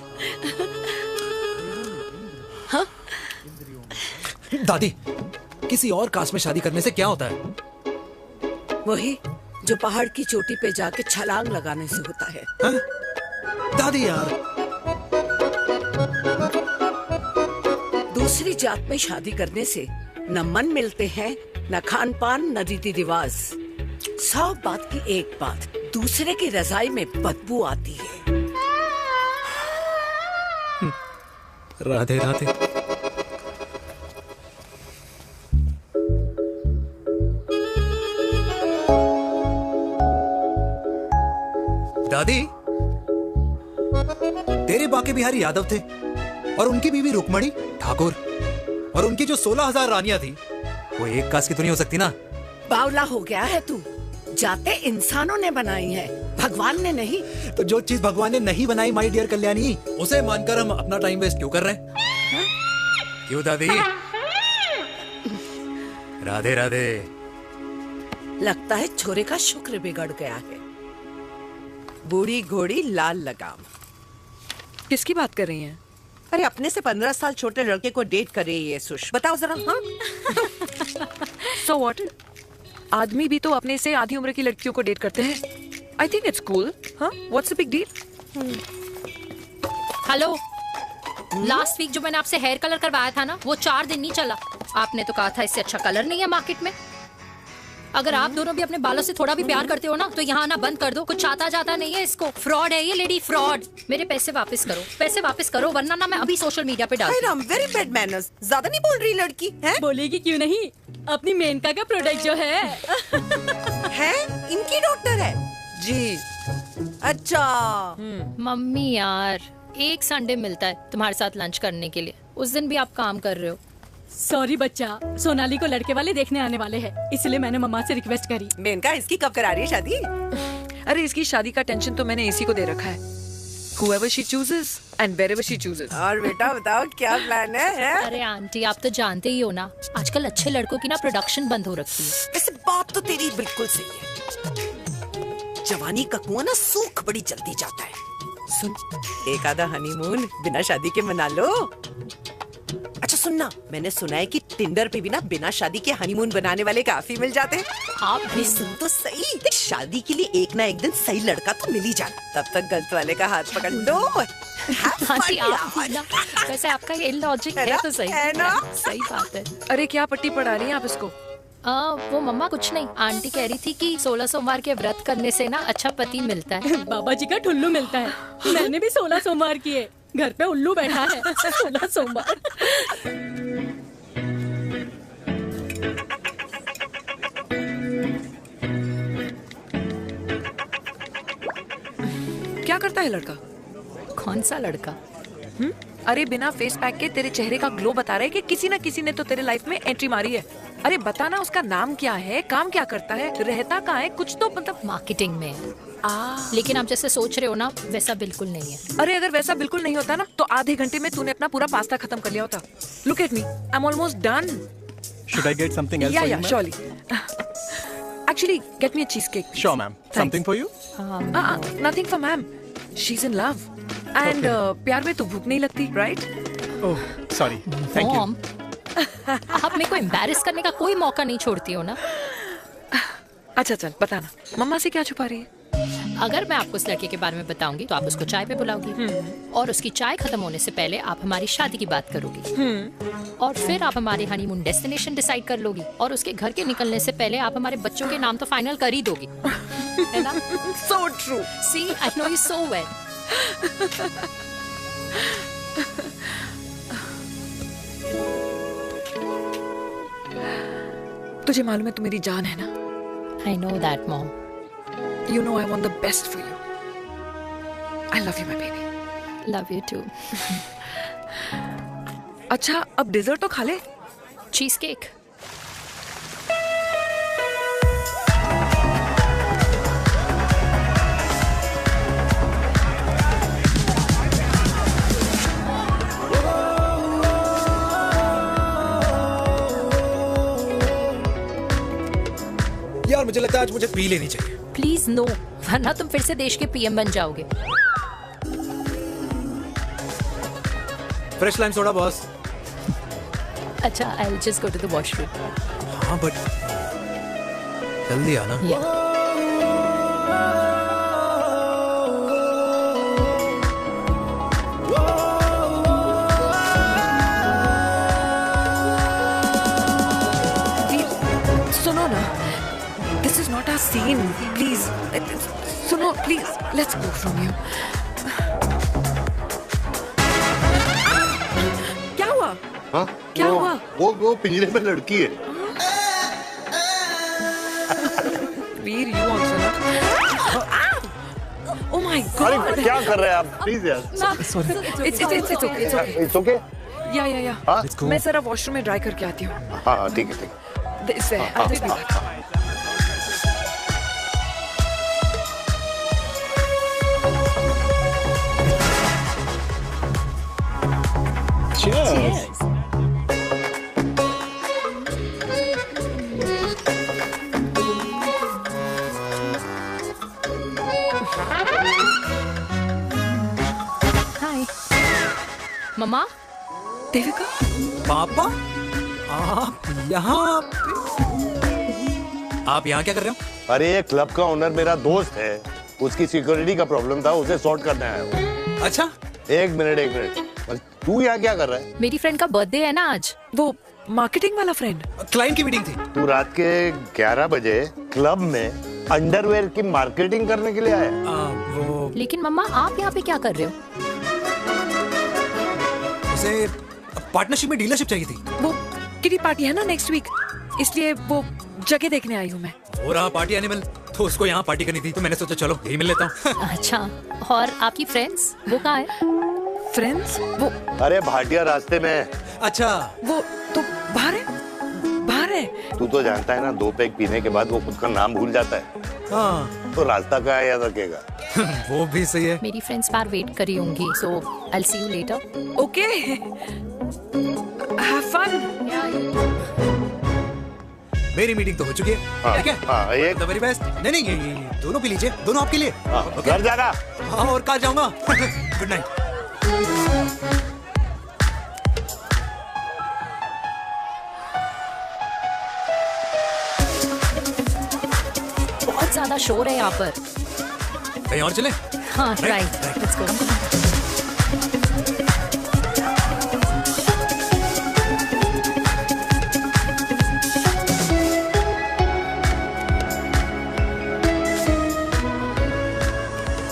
हाँ? दादी, किसी और कास्ट में शादी करने से क्या होता है? वही जो पहाड़ की चोटी पे जाके छलांग लगाने से होता है। हा? दादी यार, दूसरी जात में शादी करने से न मन मिलते हैं, न खान पान, न रीति रिवाज। 100 बात की एक बात, दूसरे की रजाई में बदबू आती है। राधे राधे। दादी, तेरे बाके बिहारी यादव थे और उनकी बीवी रुक्मणी ठाकुर, और उनकी जो 16,000 रानियां थी वो एक कास्ट की तो नहीं हो सकती ना? बावला हो गया है तू। जाते इंसानों ने बनाई है, भगवान ने नहीं। तो जो चीज भगवान ने नहीं बनाई माय डियर कल्याणी, उसे मानकर हम अपना टाइम वेस्ट क्यों कर रहे हैं? क्यों दादी? राधे राधे। लगता है छोरे का शुक्र बिगड़ गया है। बूढ़ी घोड़ी लाल लगाम। किसकी बात कर रही हैं? अरे अपने से 15 साल छोटे लड़के को डेट कर रही है सुश। बताओ जरा। हाँ? So what? आदमी भी तो अपने से आधी उम्र की लड़कियों को डेट करते हैं। I think it's cool. हाँ? What's the big deal? Hello, last week जो मैंने आपसे हेयर कलर करवाया था ना, वो 4 दिन नहीं चला। आपने तो कहा था इससे अच्छा कलर नहीं है मार्केट में। अगर आप दोनों भी अपने बालों से थोड़ा भी प्यार करते हो ना, तो यहाँ आना बंद कर दो। कुछ आता जाता नहीं है इसको। फ्रॉड है ये लेडी, फ्रॉड। मेरे पैसे वापस करो, पैसे वापस करो, वरना ना मैं अभी सोशल मीडिया पे डालती हूँ। Very bad manners. ज्यादा नहीं बोल रही लड़की है? बोलेगी क्यों नहीं? अपनी मेनका का प्रोडक्ट जो है इनकी डॉक्टर है जी। अच्छा। मम्मी यार, एक संडे मिलता है तुम्हारे साथ लंच करने के लिए, उस दिन भी आप काम कर रहे हो। सॉरी बच्चा, सोनाली को लड़के वाले देखने आने वाले हैं, इसलिए मैंने मम्मा से रिक्वेस्ट करी। मेनका, इसकी कब करा रही है शादी? अरे इसकी शादी का टेंशन तो मैंने इसी को दे रखा है। Whoever she chooses and wherever she chooses. और बेटा बताओ क्या प्लान है? अरे आंटी, आप तो जानते ही हो ना, आजकल अच्छे लड़कों की ना प्रोडक्शन बंद हो रखी है। वैसे बात तो तेरी बिल्कुल सही है। जवानी का कुआं ना सूख बड़ी जल्दी जाता है। सुन, एक आधा हनीमून बिना शादी के मना लो। अच्छा सुनना, मैंने सुना है कि टिंडर पे भी ना बिना शादी के हनीमून बनाने वाले काफी मिल जाते हैं। आप भी सुन तो सही, शादी के लिए एक ना एक दिन सही लड़का तो मिल ही जाना। तब तक गलत वाले का हाथ पकड़ लो। आंटी आप भी ना, वैसे आपका ये लॉजिक है तो सही है ना? सही बात है। अरे क्या पट्टी पढ़ा रही हैं आप इसको? वो मम्मा कुछ नहीं, आंटी कह रही थी कि 16 सोमवार के व्रत करने से ना अच्छा पति मिलता है। बाबा जी का ठुल्लू मिलता है। मैंने भी 16 सोमवार किए, घर पे उल्लू बैठा है। 16 सोमवार। क्या करता है लड़का? कौन सा लड़का? अरे बिना फेस पैक के तेरे चेहरे का ग्लो बता रहा है कि किसी ना किसी ने तो तेरे लाइफ में एंट्री मारी है। अरे बताना, उसका नाम क्या है, काम क्या करता है, रहता कहाँ है, कुछ तो मतलब। मार्केटिंग में। लेकिन आप जैसे सोच रहे हो ना, वैसा बिल्कुल नहीं है। अरे अगर वैसा बिल्कुल नहीं होता ना, तो आधे घंटे में तूने अपना पूरा पास्ता खत्म कर लिया होता। Look at me, I am almost done. Should I get something else for you, ma'am? Surely. Actually, get me a cheesecake. Sure, ma'am. Something for you? Nothing for ma'am. She's in love. And प्यार में तो भूख नहीं लगती, right? Oh, sorry. Thank you. आप मेरे को एम्बैरेस करने का कोई मौका नहीं छोड़ती हो ना। अच्छा चल बताना, मम्मा से क्या छुपा रही है? अगर मैं आपको उस लड़के के बारे में बताऊंगी तो आप उसको चाय पे बुलाओगी, और उसकी चाय खत्म होने से पहले आप हमारी शादी की बात करोगी, और फिर आप हमारे हनीमून डेस्टिनेशन डिसाइड कर लोगी, और उसके घर के निकलने से पहले आप हमारे बच्चों के नाम तो फाइनल कर ही दोगी, है ना? So true. See, I know you so well. तुझे मालूम है तू मेरी जान है ना? I know that, Mom. You know I want the best for you. I love you, my baby. Love you too. अच्छा, अब डिजर्ट तो खा ले। Cheese cake. यार मुझे लगता है आज मुझे पी लेनी चाहिए। प्लीज नो, वरना तुम फिर से देश के पीएम बन जाओगे। Fresh lime soda boss. अच्छा, I'll just go to the washroom. हाँ बट जल्दी आना। सुनो ना, this is not our scene. Please, सुनो please, let's go from here. क्या हुआ? हाँ? क्या हुआ? वो पिंजरे में लड़की है। वीर, you also not. Oh my God! अरे क्या कर रहे हैं आप? प्लीज यार। Sorry. It's okay. It's okay. या हाँ? मैं जरा वॉशरूम में ड्राई करके आती हूँ। हाँ ठीक है। This way. I'll just be back. Cheers. हाय मम्मा। देविका। पापा, आप यहाँ क्या कर रहे हो? अरे ये क्लब का ओनर मेरा दोस्त है, उसकी सिक्योरिटी का प्रॉब्लम था, उसे सॉर्ट करने आया हूँ। अच्छा, एक मिनट। तू यहाँ क्या कर रहा है? मेरी फ्रेंड का बर्थडे है ना आज। वो मार्केटिंग वाला फ्रेंड। क्लाइंट की मीटिंग थी। तू रात के 11 बजे क्लब में अंडरवेयर की मार्केटिंग करने के लिए आया? वो लेकिन मम्मा आप यहाँ पे क्या कर रहे हो? उसे पार्टनरशिप में डीलरशिप चाहिए थी। वो किटी पार्टी है ना नेक्स्ट वीक, इसलिए वो जगह देखने आई हूँ मैं। हो रहा पार्टी एनिमल, तो उसको यहाँ पार्टी करनी थी, तो मैंने सोचा चलो यही मिल लेता हूँ। अच्छा, और आपकी फ्रेंड्स वो कहाँ है? फ्रेंड्स वो अरे भाटिया रास्ते में। अच्छा, वो तो बाहर है। तू तो जानता है ना, 2 पैक पीने के बाद वो खुद का नाम भूल जाता है। हाँ। तो रास्ता क्या याद रखेगा? वो भी सही है। मेरी फ्रेंड्स बाहर वेट कर रही होंगी, so I'll see you later. Okay. Have fun. मेरी मीटिंग तो हो चुकी है। ठीक है? हाँ, एक द वेरी बेस्ट। नहीं ये दोनों पी लीजिए, दोनों आपके लिए। घर जाना। हाँ, और कहाँ जाऊंगा? Good night. बहुत ज्यादा शोर है यहाँ पर। कहीं और चले? हाँ, राइट, लेट्स गो।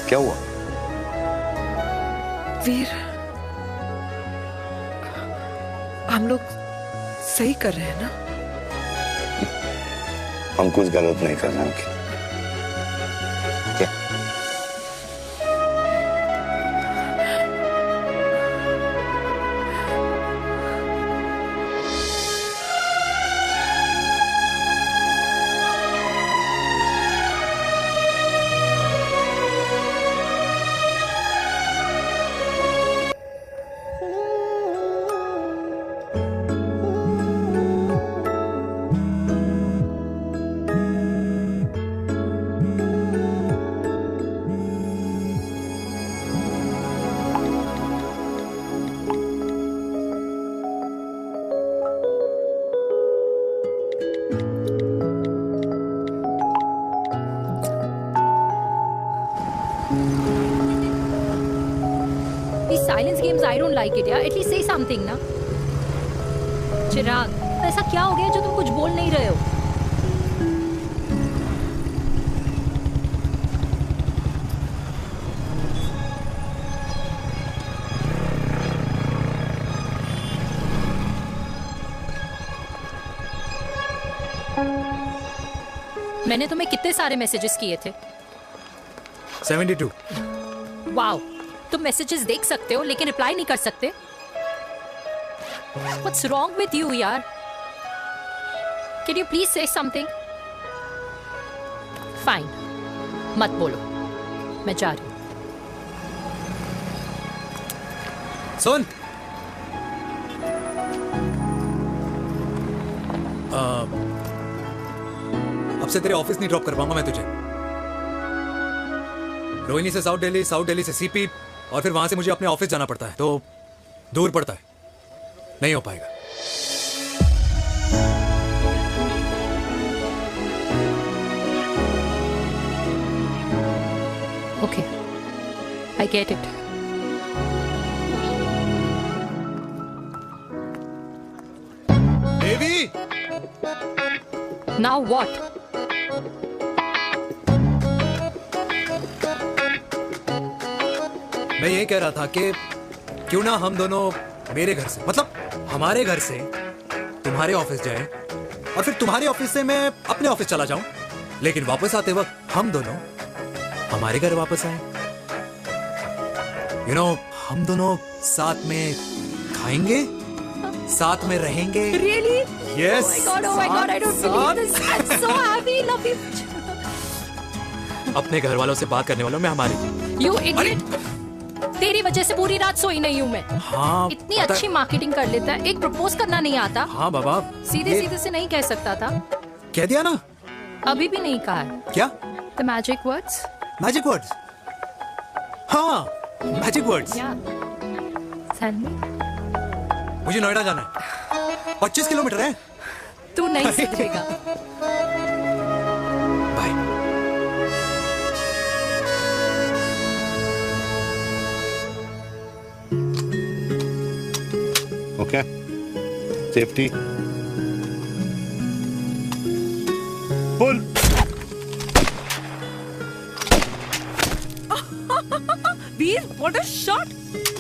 क्या हुआ? वीर, हम लोग सही कर रहे हैं ना? हम कुछ गलत नहीं कर रहे हैं। क्या? These silence games, I don't like it, yeah. At least say something, ना. चिराग, ऐसा क्या हो गया जो तुम कुछ बोल नहीं रहे हो? मैंने तुम्हें कितने सारे मैसेजेस किए थे? 72. वाओ, तुम मैसेजेस देख सकते हो लेकिन रिप्लाई नहीं कर सकते? What's wrong with you, यार? Can you please say something? Fine, मत बोलो, मैं जा रही हूँ. सुन, अब से तेरे ऑफिस नहीं ड्रॉप कर पाऊंगा मैं तुझे. रोहिणी से साउथ दिल्ली से सीपी, और फिर वहां से मुझे अपने ऑफिस जाना पड़ता है, तो दूर पड़ता है, नहीं हो पाएगा. Okay, I get it. Devi! Now what? मैं ये कह रहा था कि क्यों ना हम दोनों मेरे घर से, मतलब हमारे घर से तुम्हारे ऑफिस जाए, और फिर तुम्हारे ऑफिस से मैं अपने ऑफिस चला जाऊं, लेकिन वापस आते वक्त हम दोनों हमारे घर वापस आए. यू नो, हम दोनों साथ में खाएंगे, साथ में रहेंगे. Really? Yes. Oh my God, I don't believe this. I'm so happy, love you. अपने घर वालों से बात करने वालों में हमारी. You idiot. तेरी वजह से पूरी रात सोई नहीं हूँ मैं. हाँ, इतनी अच्छी मार्केटिंग कर लेता है, एक प्रपोज करना नहीं आता. हाँ बाबा, सीधे से नहीं कह सकता था. कह दिया ना. अभी भी नहीं कहा है. क्या? The magic words. Magic words. हाँ, मैजिक वर्ड्स. Tell me. मुझे नोएडा जाना है. 25 किलोमीटर है. तू नहीं सीखेगा. Okay. Safety. Pull. Veer, what a shot!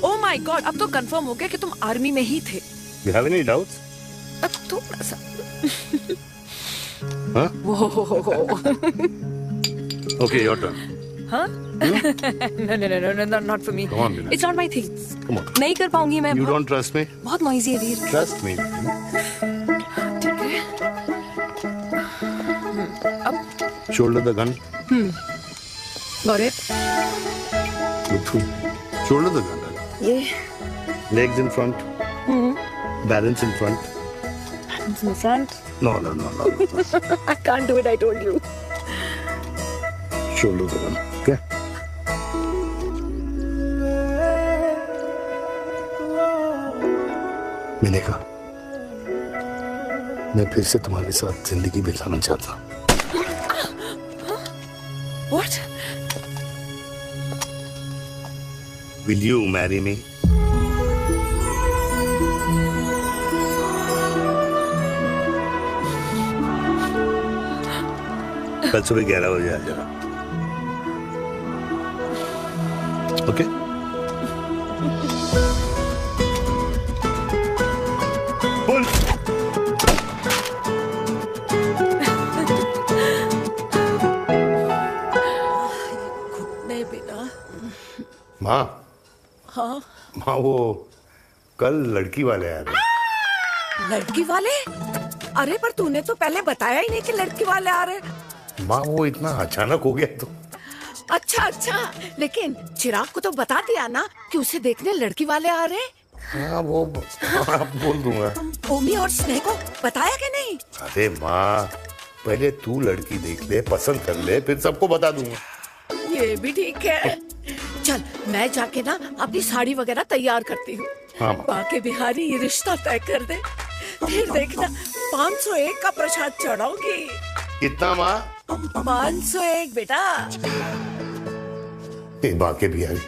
Oh my God, अब तो कंफर्म हो गया कि तुम आर्मी में ही थे. You have any doubts? अब थोड़ा सा. Huh? Whoa. Okay, your turn. Huh? No, not for me. Come on, Vinay. It's not my thing. Come on. नहीं कर पाऊंगी मैं. You don't trust me? बहुत noisy है वीर. Trust me. ठीक है. अब. Shoulder the gun. Got it. Shoulder the gun. ये. Legs in front. Balance in front. Balance in front. No. I can't do it. I told you. Shoulder the gun. Okay. मिलेगा. मैं फिर से तुम्हारे साथ जिंदगी बिताना चाहता हूँ. What? Will you marry me? कल सुबह 11 बजे आ जाना. Okay? Pull. घुटने बिना. माँ. हाँ. माँ, वो कल लड़की वाले आ रहे. लड़की वाले? अरे पर तूने तो पहले बताया ही नहीं कि लड़की वाले आ रहे. माँ, वो इतना अचानक हो गया तो. अच्छा, लेकिन चिराग को तो बता दिया ना कि उसे देखने लड़की वाले आ रहे. हाँ, वो बोल दूंगा. ओमी और स्नेह को बताया कि नहीं? अरे माँ, पहले तू लड़की देख ले, पसंद कर ले, फिर सबको बता दूंगा. ये भी ठीक है. चल मैं जाके ना अपनी साड़ी वगैरह तैयार करती हूँ. हाँ, बाकी बिहारी ये रिश्ता तय कर दे, फिर देखना 501 का प्रसाद चढ़ाऊंगी. कितना माँ? 501 बेटा. बाके बिहारी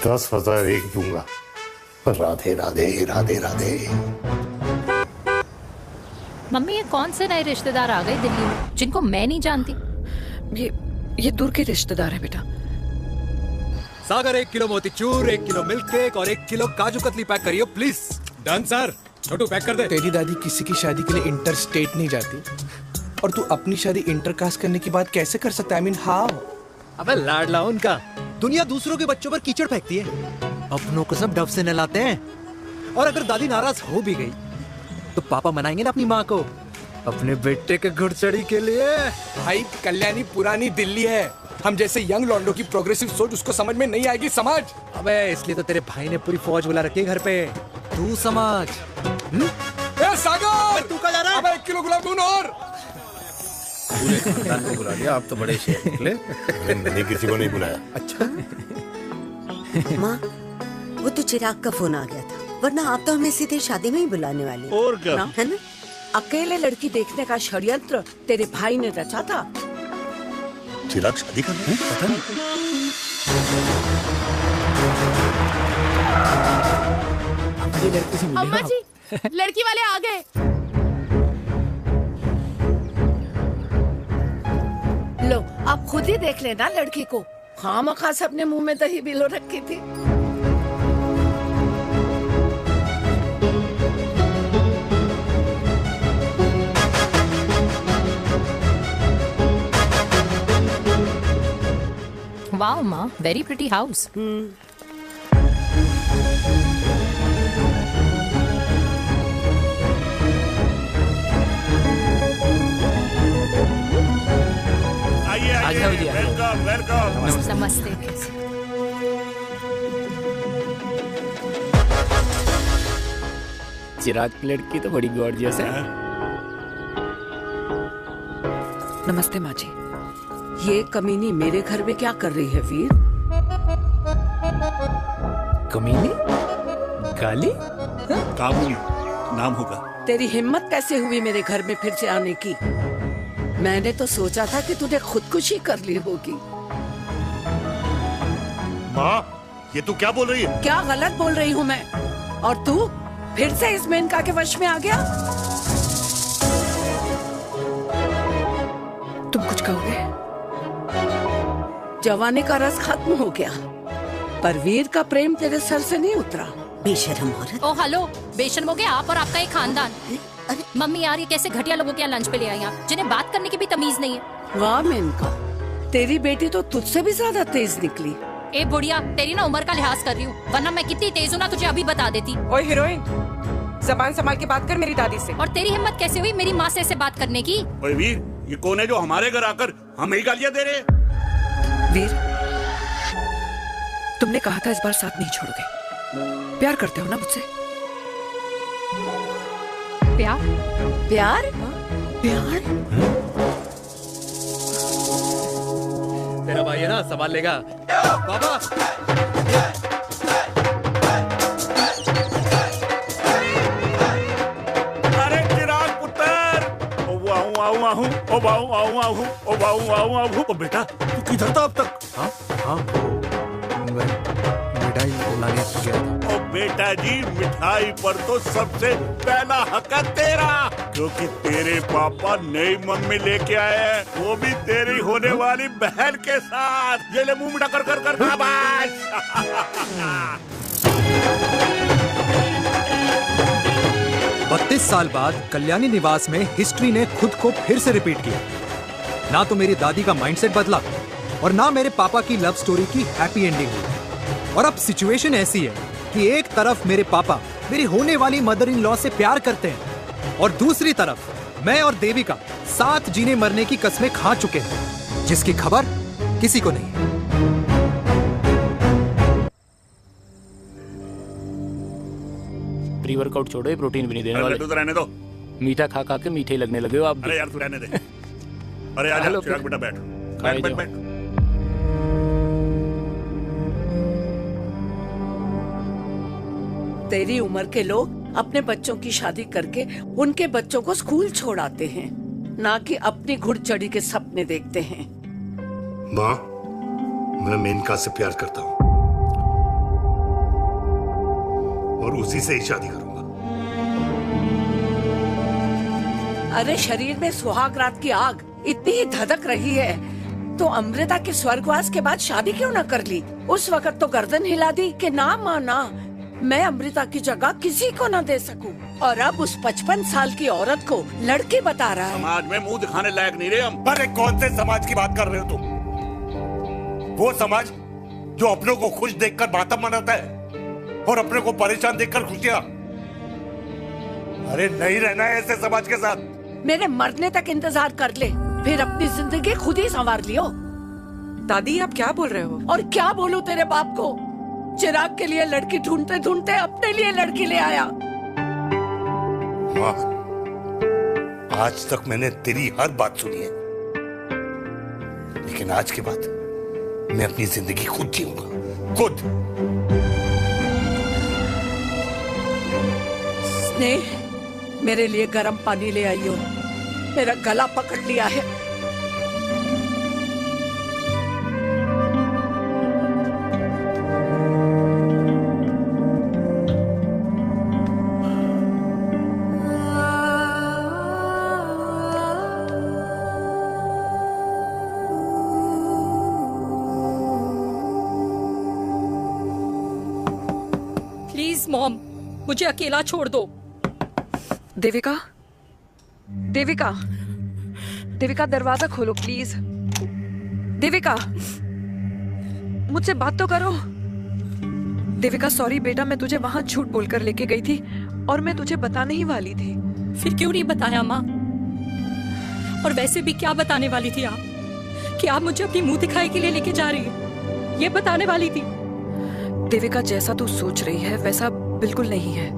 10,000 एक दूंगा। राधे राधे राधे राधे। मम्मी, ये कौन से नए रिश्तेदार आ गए दिल्ली में जिनको मैं नहीं जानती? ये दूर के रिश्तेदार हैं बेटा। Sagar 1 kilo motichoor, 1 kilo milk cake और 1 किलो काजू कतली पैक करियो please. Done sir. Chhotu pack कर दे। तेरी दादी किसी की शादी के लिए इंटर स्टेट नहीं जाती, और तू अपनी शादी इंटरकास्ट करने की बात कैसे कर सकता है? I mean how? अबे लाडला उनका। दुनिया दूसरों के बच्चों पर कीचड़ फेंकती है, अपनों को सब डब से नहलाते हैं। और अगर दादी नाराज हो भी गई तो पापा मनाएंगे ना अपनी माँ को अपने बेटे के घुड़चड़ी के लिए। भाई कल्याणी पुरानी दिल्ली है, हम जैसे यंग लॉन्डो की प्रोग्रेसिव सोच उसको समझ में नहीं आएगी। समझ? अबे इसलिए तो तेरे भाई ने पूरी फौज बुला रखी है घर पे, तू समझ। ए सागर, तू कहाँ जा रहा है? अबे 1 किलो गुलाब जामुन और। पूरे खानदान को बुला लिया, आप तो बड़े शेर निकले। मैंने किसी को नहीं बुलाया। अच्छा माँ, वो तो चिराग का फोन आ गया था, वरना आप तो हमें सीधे शादी में ही बुलाने वाले। और क्या? है ना? अकेले लड़की देखने का षड्यंत्र तेरे भाई ने रचा था। चिराग शादी कर रहे हैं? पता नहीं। अम्मा जी, लड़की वाले आ गए। लो, आप खुद ही देख लेना लड़की को। खामखा से अपने मुंह में दही बिलो रखी थी। वाओ माँ, वेरी प्रिटी हाउस। आइए वेलकम वेलकम। नमस्ते। चिराग की लड़की तो बड़ी गॉर्जियस है। नमस्ते माँ जी। ये कमीनी मेरे घर में क्या कर रही है वीर? कमीनी? गाली? काबुल नाम होगा। तेरी हिम्मत कैसे हुई मेरे घर में फिर से आने की? मैंने तो सोचा था कि तूने खुदकुशी कर ली होगी। माँ, ये तू क्या बोल रही है? क्या गलत बोल रही हूँ मैं? और तू फिर से इस मेनका के वश में आ गया? तुम कुछ कहोगे? जवानी का रस खत्म हो गया, पर वीर का प्रेम तेरे सर से नहीं उतरा। बेशरम औरत। ओ हेलो, बेशर्म हो गए आप और आपका एक खानदान। मम्मी यार, ये कैसे घटिया लोगों के यहाँ लंच पे ले आई आप, जिन्हें बात करने की भी तमीज नहीं है। वाह मेनका, तेरी बेटी तो तुझसे भी ज्यादा तेज निकली। ए बुढ़िया, तेरी ना उम्र का लिहाज कर रही हूँ, वरना मैं कितनी तेज हूँ ना तुझे अभी बता देती। ओए हीरोइन, जबान संभाल के बात कर मेरी दादी से। और तेरी हिम्मत कैसे हुई मेरी माँ से ऐसे बात करने की? ओए वीर, ये कौन है जो हमारे घर आकर हमें ही गालियां दे रहे हैं? वीर, तुमने कहा था इस बार साथ नहीं छोड़ोगे। प्यार करते हो ना मुझसे? प्यार? प्यार? प्यार? तेरा भाई है ना, संभाल लेगा। पापा। अरे चिराग पुत्र, ओ वाहू वाहू वाहू, ओ वाहू वाहू वाहू, ओ वाहू वाहू वाहू। ओ बेटा, तू किधर था अब तक? हाँ, मिठाई लाने गया था। ओ बेटा जी, मिठाई पर तो सबसे पहला हक है तेरा, क्योंकि तेरे पापा नई मम्मी लेके आए हैं, वो भी तेरी होने वाली बहन के साथ। ये ले मुंह मीठा कर कर कर शाबाश। 32 साल बाद कल्याणी निवास में हिस्ट्री ने खुद को फिर से रिपीट किया। ना तो मेरी दादी का माइंडसेट बदला और ना मेरे पापा की लव स्टोरी की हैप्पी एंडिंग हुई। और अब सिचुएशन ऐसी है कि एक तरफ मेरे पापा मेरी होने वाली मदर इन लॉ से प्यार करते हैं और दूसरी तरफ मैं और देविका साथ जीने मरने की कस्में खा चुके हैं, जिसकी खबर किसी को नहीं है। प्री वर्कआउट छोड़ो, ये प्रोटीन भी नहीं देने वाले। तू तो रहने दो। मीठा खा खा के मीठे लगने लगे हो आप भी। अरे यार तू रहने दे। अरे आजा चिराग बेटा, बैठ बैठ बैठ बैठ। तेरी उम्र के लोग अपने बच्चों की शादी करके उनके बच्चों को स्कूल छोड़ाते हैं, ना कि अपनी घुड़चढ़ी के सपने देखते हैं। माँ, मैं मेनका से प्यार करता हूँ। और उसी से ही शादी करूंगा। अरे शरीर में सुहाग रात की आग इतनी ही धधक रही है तो अमृता के स्वर्गवास के बाद शादी क्यों ना कर ली? उस वक्त तो गर्दन हिला दी कि ना माना, मैं अमृता की जगह किसी को ना दे सकूं। और अब उस 55 साल की औरत को लड़की बता रहा है। समाज में मुंह दिखाने लायक नहीं रहे हम। अरे कौन से समाज की बात कर रहे हो तुम? वो समाज जो अपनों को खुश देखकर मातम मनाता है और अपने को परेशान देखकर खुशियां। अरे नहीं रहना है ऐसे समाज के साथ। मेरे मरने तक इंतजार कर ले, फिर अपनी जिंदगी खुद ही संवार लियो। दादी आप क्या बोल रहे हो? और क्या बोलूं तेरे बाप को? चिराग के लिए लड़की ढूंढते ढूंढते अपने लिए लड़की ले आया। माँ, आज तक मैंने तेरी हर बात सुनी है, लेकिन आज के बाद मैं अपनी जिंदगी खुद जीऊंगा, खुद। स्नेह, मेरे लिए गर्म पानी ले आई हो, मेरा गला पकड़ लिया है। प्लीज मॉम, मुझे अकेला छोड़ दो। देविका, देविका, देविका दरवाजा खोलो प्लीज। देविका, मुझसे बात तो करो। देविका सॉरी बेटा, मैं तुझे वहां झूठ बोलकर लेके गई थी और मैं तुझे बताने ही वाली थी। फिर क्यों नहीं बताया माँ? और वैसे भी क्या बताने वाली थी आप? कि आप मुझे अपनी मुंह दिखाई के लिए लेके जा रही है, ये बताने वाली थी। देविका जैसा तू सोच रही है वैसा बिल्कुल नहीं है।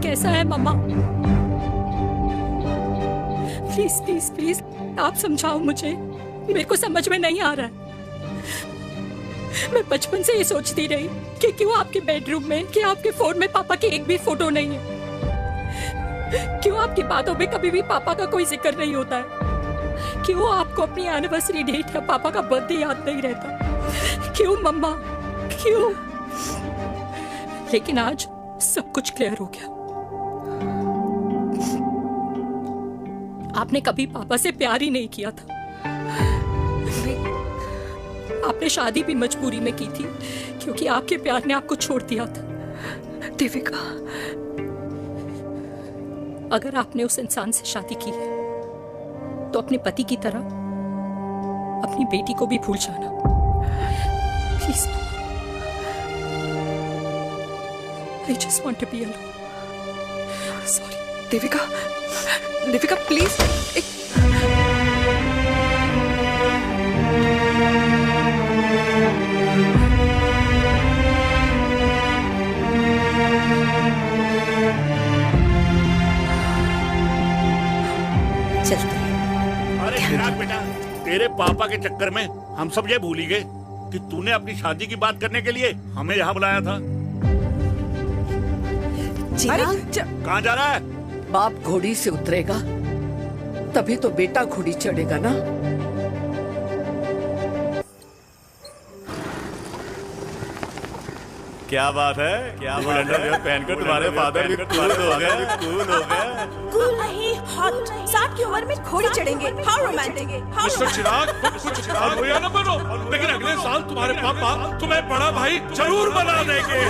कैसा है मम्मा? प्लीज प्लीज प्लीज आप समझाओ मुझे, मेरे को समझ में नहीं आ रहा है। मैं बचपन से ये सोचती रही कि क्यों आपके बेडरूम में, कि आपके फोन में पापा की एक भी फोटो नहीं है, क्यों आपकी बातों में कभी भी पापा का कोई जिक्र नहीं होता है, क्यों आपको अपनी एनिवर्सरी डेट या पापा का बर्थडे याद नहीं रहता, क्यों मम्मा क्यों? लेकिन आज सब कुछ क्लियर हो गया। आपने कभी पापा से प्यार ही नहीं किया था। आपने शादी भी मजबूरी में की थी क्योंकि आपके प्यार ने आपको छोड़ दिया था। देविका, अगर आपने उस इंसान से शादी की है तो अपने पति की तरह अपनी बेटी को भी भूल जाना please. I just want to be alone. Sorry. Devika, Devika please. अरे चिराग बेटा, तेरे पापा के चक्कर में हम सब ये भूल ही गए कि तूने अपनी शादी की बात करने के लिए हमें यहाँ बुलाया था। कहाँ जा रहा है? बाप घोड़ी से उतरेगा तभी तो बेटा घोड़ी चढ़ेगा ना। क्या बात है, क्या बात है? पहनकर तुम्हारे फादर भी कूल हो गए, कूल हो गए। कूल नहीं, हॉट। 60 की उम्र में घोड़ी चढ़ेंगे, हाउ रोमांटिक। मिस्टर चिराग, कुछ चिराग हो या न बनो, लेकिन अगले साल तुम्हारे पापा तुम्हें बड़ा भाई जरूर बना देंगे।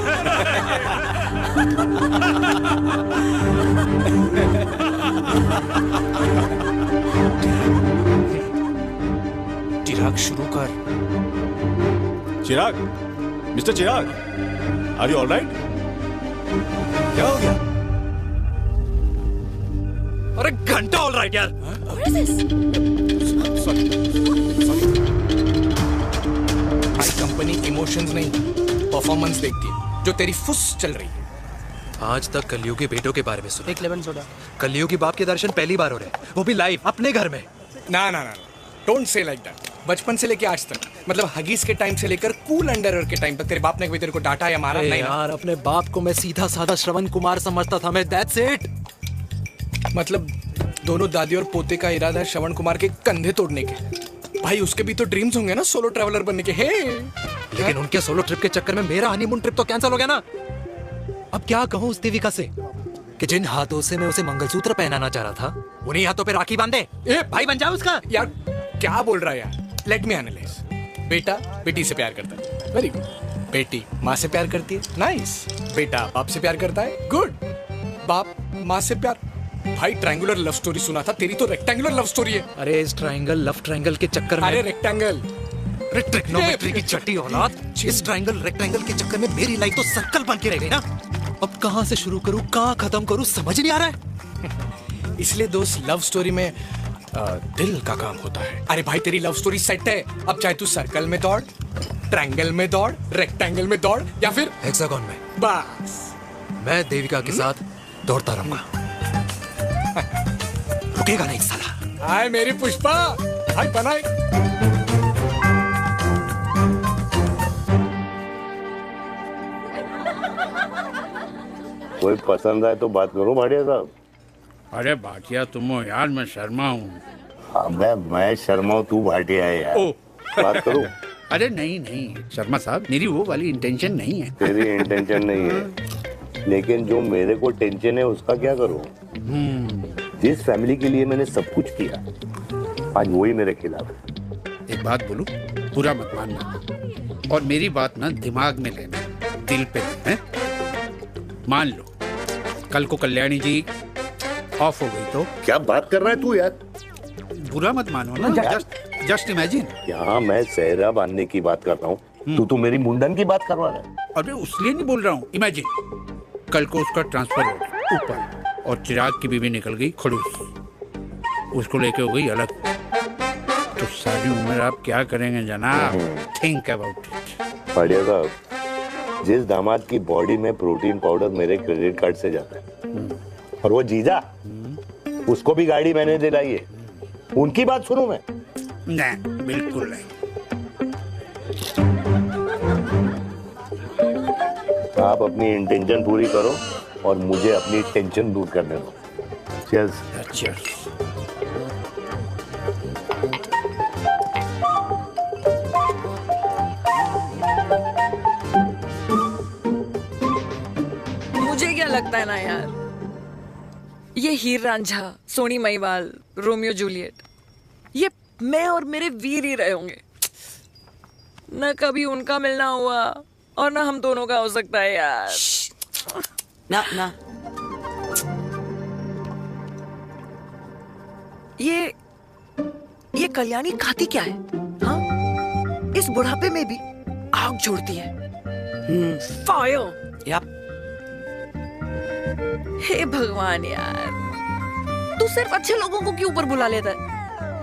चिराग शुरू कर। Chirag, mister Chirag, are you alright? क्या हो गया? अरे घंटा ऑलराइट यार। भाई कंपनी इमोशंस नहीं परफॉर्मेंस देखती है, जो तेरी फुस चल रही है। आज तक कलयुगी बेटों के बारे में सुना। एक लेमन सोडा। कलयुगी बाप के दर्शन पहली बार हो रहे हैं, वो भी लाइव अपने घर में। ना ना ना, डोंट से लाइक दैट। बचपन से लेके आज तक, मतलब हगीज के टाइम से लेकर कूल अंडरवेयर के टाइम तक तेरे बाप ने कभी तेरे को डांटा या मारा नहीं? यार अपने बाप को मैं सीधा साधा श्रवण कुमार समझता था मैं, दैट्स इट। मतलब दोनों दादी और पोते का इरादा है श्रवण कुमार के कंधे तोड़ने के। भाई उसके भी तो ड्रीम्स होंगे ना सोलो ट्रैवलर बनने के। हे लेकिन उनके सोलो ट्रिप के चक्कर में मेरा हनीमून ट्रिप तो कैंसिल हो गया ना। अब क्या कहूँ उस देविका से कि जिन हाथों से मैं उसे मंगलसूत्र पहनाना चाह रहा था उन्हीं हाथों पे राखी बांधे। भाई बन जाओ उसका। यार क्या बोल रहा है यार, लेट मी एनालाइज। बेटा बेटी से प्यार करता है, वेरी गुड। बेटी माँ से प्यार करती है, नाइस। बेटा बाप से प्यार करता है, गुड। बाप माँ से प्यार। भाई ट्रायंगुलर लव स्टोरी सुना था, तेरी तो रेक्टेंगुलर लव स्टोरी है। अरे इस ट्रायंगल लव ट्रायंगल के चक्कर में, अरे रेक्टेंगल, ट्रिग्नोमेट्री की छठी औलाद, इस ट्रायंगल रेक्टेंगल के चक्कर में मेरी लाइफ तो सर्कल बन के रह गई ना। अब कहाँ से शुरू करूँ कहाँ खत्म करूँ समझ नहीं आ रहा है। इसलिए दोस्त लव स्टोरी में दिल का काम होता है। अरे भाई तेरी लव स्टोरी सेट है, अब चाहे तू सर्कल में दौड़, ट्रायंगल में दौड़, रेक्टेंगल में दौड़ या फिर हेक्सागन में, बस मैं देविका के साथ दौड़ता रहूंगा। रुकेगा नहीं साला। हाय मेरी पुष्पा, हाय बनाए। कोई पसंद आए तो बात करो भाटिया साहब। अरे भाटिया तुम हो यार, मैं शर्मा हूँ। अबे मैं शर्मा हूँ, तू भाटिया है यार। बात करो। अरे नहीं नहीं शर्मा साहब, मेरी वो वाली इंटेंशन नहीं है। तेरी इंटेंशन नहीं है, लेकिन जो मेरे को टेंशन है उसका क्या करूँ। जिस फैमिली के लिए मैंने सब कुछ किया, आज वही मेरे खिलाफ है। एक बात बोलूं, बुरा मत मानना और मेरी बात ना दिमाग में लेना, दिल पे लेना। मान लो कल को कल्याणी जी ऑफ हो गई तो क्या बात कर रहा है तू यार। बुरा मत मानो ना, जस्ट इमेजिन। यहाँ मैं सेहरा बांधने की बात कर रहा हूँ, तू तो मेरी मुंडन की बात करवा रहा है। अरे उसलिए नहीं बोल रहा हूँ, इमेजिन कल को उसका ट्रांसफर हो गया ऊपर और चिराग की बीवी निकल गई खड़ूस, उसको लेके हो गई अलग, तो सारी उम्र आप क्या करेंगे जनाब। Think about it. बढ़िया साहब, जिस दामाद की बॉडी में प्रोटीन पाउडर मेरे क्रेडिट कार्ड से जाता है और वो जीजा, उसको भी गाड़ी मैंने दिलाई है, उनकी बात सुनूं मैं? नहीं बिल्कुल नहीं। आप अपनी इंटेंशन पूरी करो और मुझे अपनी टेंशन दूर करने दो। चीयर्स। चीयर्स। मुझे क्या लगता है ना यार, ये हीर रांझा, सोनी महिवाल, रोमियो जूलियट, ये मैं और मेरे वीर ही रहे होंगे। न कभी उनका मिलना हुआ और ना हम दोनों का हो सकता है यार। ना ना ये कल्याणी खाती क्या है? हाँ, इस बुढ़ापे में भी आग छोड़ती है। फायर। यप। हे भगवान यार, तू सिर्फ अच्छे लोगों को क्यों ऊपर बुला लेता है?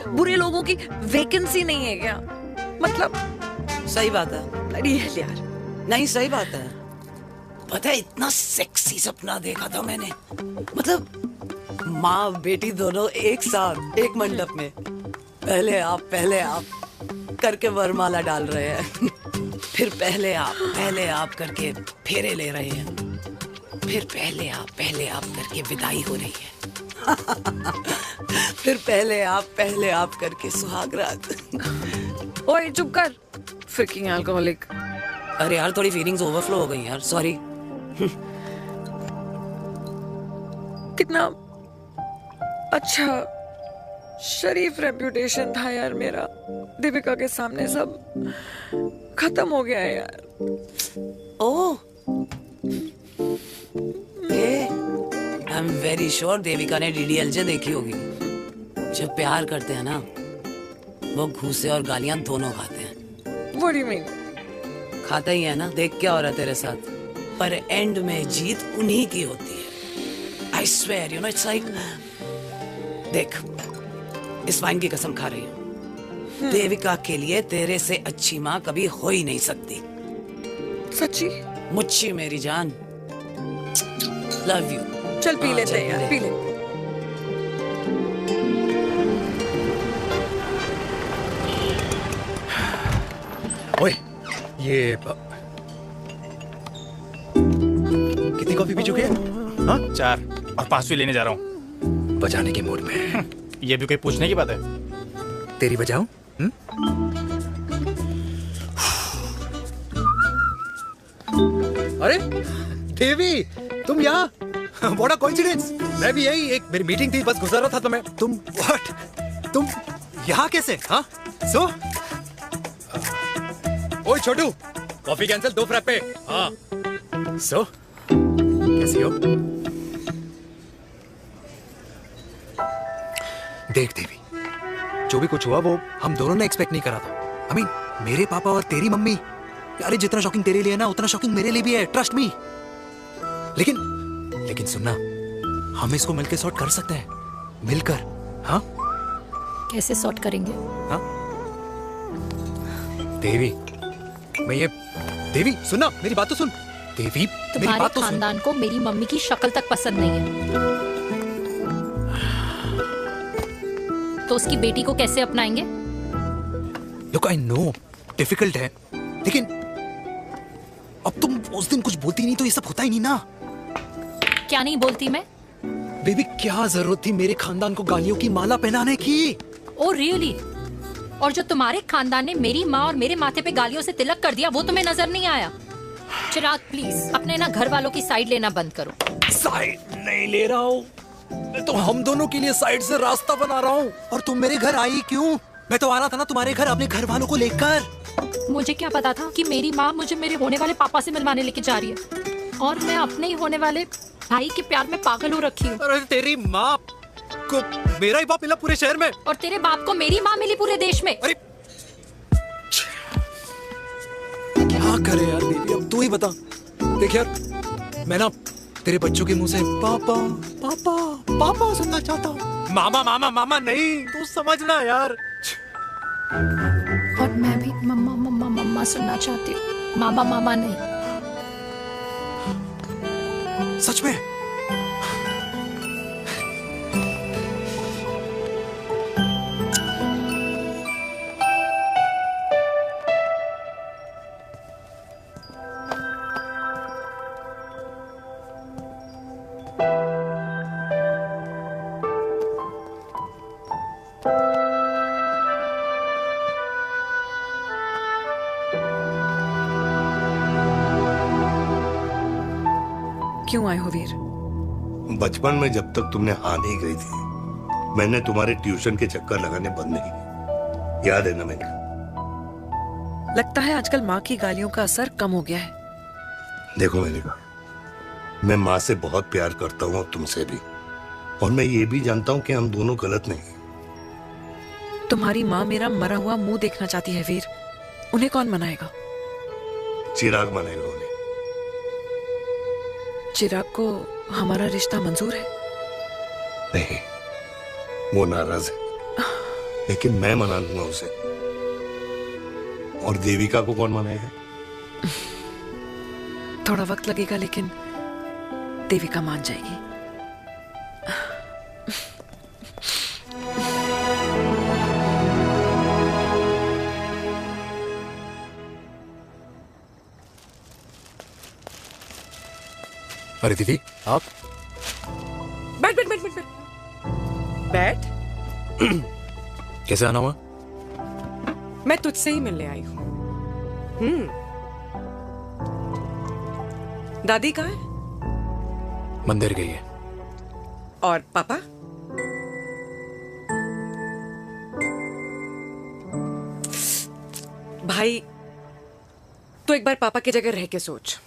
बुरे लोगों की वैकेंसी नहीं है क्या? मतलब सही बात है। अरे यार नहीं सही बात है। पता है इतना सेक्सी सपना देखा था मैंने, मतलब माँ बेटी दोनों एक साथ एक मंडप में, पहले आप करके वरमाला डाल रहे हैं, फिर पहले आप करके फेरे ले रहे हैं, फिर पहले आप करके विदाई हो रही है, फिर पहले आप करके सुहाग रात। ओए चुप कर, फ्रिकिंग अल्कोहलिक। अरे यार थोड़ी फीलिंग्स ओवरफ्लो हो गई यार, सॉरी। कितना अच्छा शरीफ रेप्यूटेशन था यार मेरा, दीपिका के सामने सब खत्म हो गया है यार। Oh, I am very sure Devika ने डीडीएलजे देखी होगी। जब प्यार करते हैं ना, वो घूसे और गालियां दोनों खाते हैं। What do you mean? खाता ही है ना, देख क्या हो रहा है तेरे साथ, पर एंड में जीत उन्हीं की होती है। I swear, you know, it's like, देख, इस वाइन की कसम खा रही हूँ, देविका के लिए तेरे से अच्छी माँ कभी हो ही नहीं सकती। सच्ची? मुच्छी मेरी जान, लव यू। चल पी लेते हैं यार, पी ले। ओए, ये कितनी कॉफी पी चुके हैं? हाँ? 4 और 5वीं लेने जा रहा हूँ। बजाने के मूड में। ये भी कोई पूछने की बात है? तेरी बजाऊं? अरे देवी, तुम यहाँ? What a coincidence! मैं भी यही, एक मेरी मीटिंग थी, बस गुजर रहा था तो मैं। तुम यहाँ कैसे? हाँ? सो? ओए छोटू, कॉफी कैंसिल, 2 फ्रैप्पे। हाँ। सो? कैसी हो? देख देवी, जो भी कुछ हुआ वो हम दोनों ने एक्सपेक्ट नहीं करा था। I mean, मेरे पापा और तेरी मम्मी, अरे जितना शॉकिंग तेरे लिए है ना, उतना शॉकिंग मेरे लिए भी है, ट्रस्ट मी। लेकिन सुनना, हम इसको मिलकर सॉर्ट कर सकते हैं, मिलकर। हाँ? कैसे सॉर्ट करेंगे? हाँ? देवी, देवी सुनना, मेरी बात तो सुन। देवी, मेरी तुम्हारे बात तो सुन। खानदान को मेरी मम्मी की शक्ल तक पसंद नहीं है, तो उसकी बेटी को कैसे अपनाएंगे? Look, I know, डिफिकल्ट है, लेकिन अब तुम उस दिन कुछ बोलती नहीं तो ये सब होता ही नहीं ना। क्या नहीं बोलती मैं? बेबी, क्या जरूरत थी मेरे खानदान को गालियों की माला पहनाने की? Oh really? और जो तुम्हारे खानदान ने मेरी माँ और मेरे माथे पे गालियों से तिलक कर दिया, वो तुम्हें नजर नहीं आया? चिराग प्लीज अपने ना घर वालों की साइड लेना बंद करो। साइड नहीं ले रहा हूँ, मैं तो हम दोनों के लिए साइड से रास्ता बना रहा हूँ। और तुम मेरे घर आई क्यों? मैं तो आ रहा था ना तुम्हारे घर अपने घर वालों को लेकर। मुझे क्या पता था कि मेरी माँ मुझे मेरे होने वाले पापा से मिलवाने लेके जा रही है, और मैं अपने ही होने वाले भाई के प्यार में पागल हो रखी हूँ। अरे तेरी माँ को मेरा ही बाप मिला पूरे शहर में, और तेरे बाप को मेरी माँ मिली पूरे देश में। अरे क्या करे यार बेबी, अब तू ही बता। देख यार, मैं ना तेरे बच्चों के मुंह से पापा पापा पापा सुनना चाहता हूँ, मामा मामा मामा नहीं, तू समझना यार। और मैं भी मम्मा मम्मा मम्मा सुनना चाहती हूँ, मामा मामा नहीं। सच में? क्यों आए हो वीर? बचपन में जब तक तुमने हाँ नहीं कही थी, मैंने तुम्हारे ट्यूशन के चक्कर लगाने बंद नहीं किए, याद है ना? मैंने लगता है आजकल माँ की गालियों का असर कम हो गया है। देखो मैंने कहा, मैं माँ से बहुत प्यार करता हूँ और तुमसे भी, और मैं ये भी जानता हूँ कि हम दोनों गलत नहीं। तुम्हारी माँ मेरा मरा हुआ मुंह देखना चाहती है वीर, उन्हें कौन मनाएगा? चिराग मनाएगा उन्हें। चिराग को हमारा रिश्ता मंजूर है? नहीं, वो नाराज है, लेकिन मैं मना लूंगा उसे। और देविका को कौन मनाएगा? थोड़ा वक्त लगेगा, लेकिन देविका मान जाएगी। अरे दीदी, आप बैठ बैठ बैठ बैठ बैठ। कैसे आना हुआ? मैं तुझसे ही मिलने आई हूँ। दादी कहाँ है? मंदिर गई है। और पापा? भाई, तू एक बार पापा की जगह रह के सोच।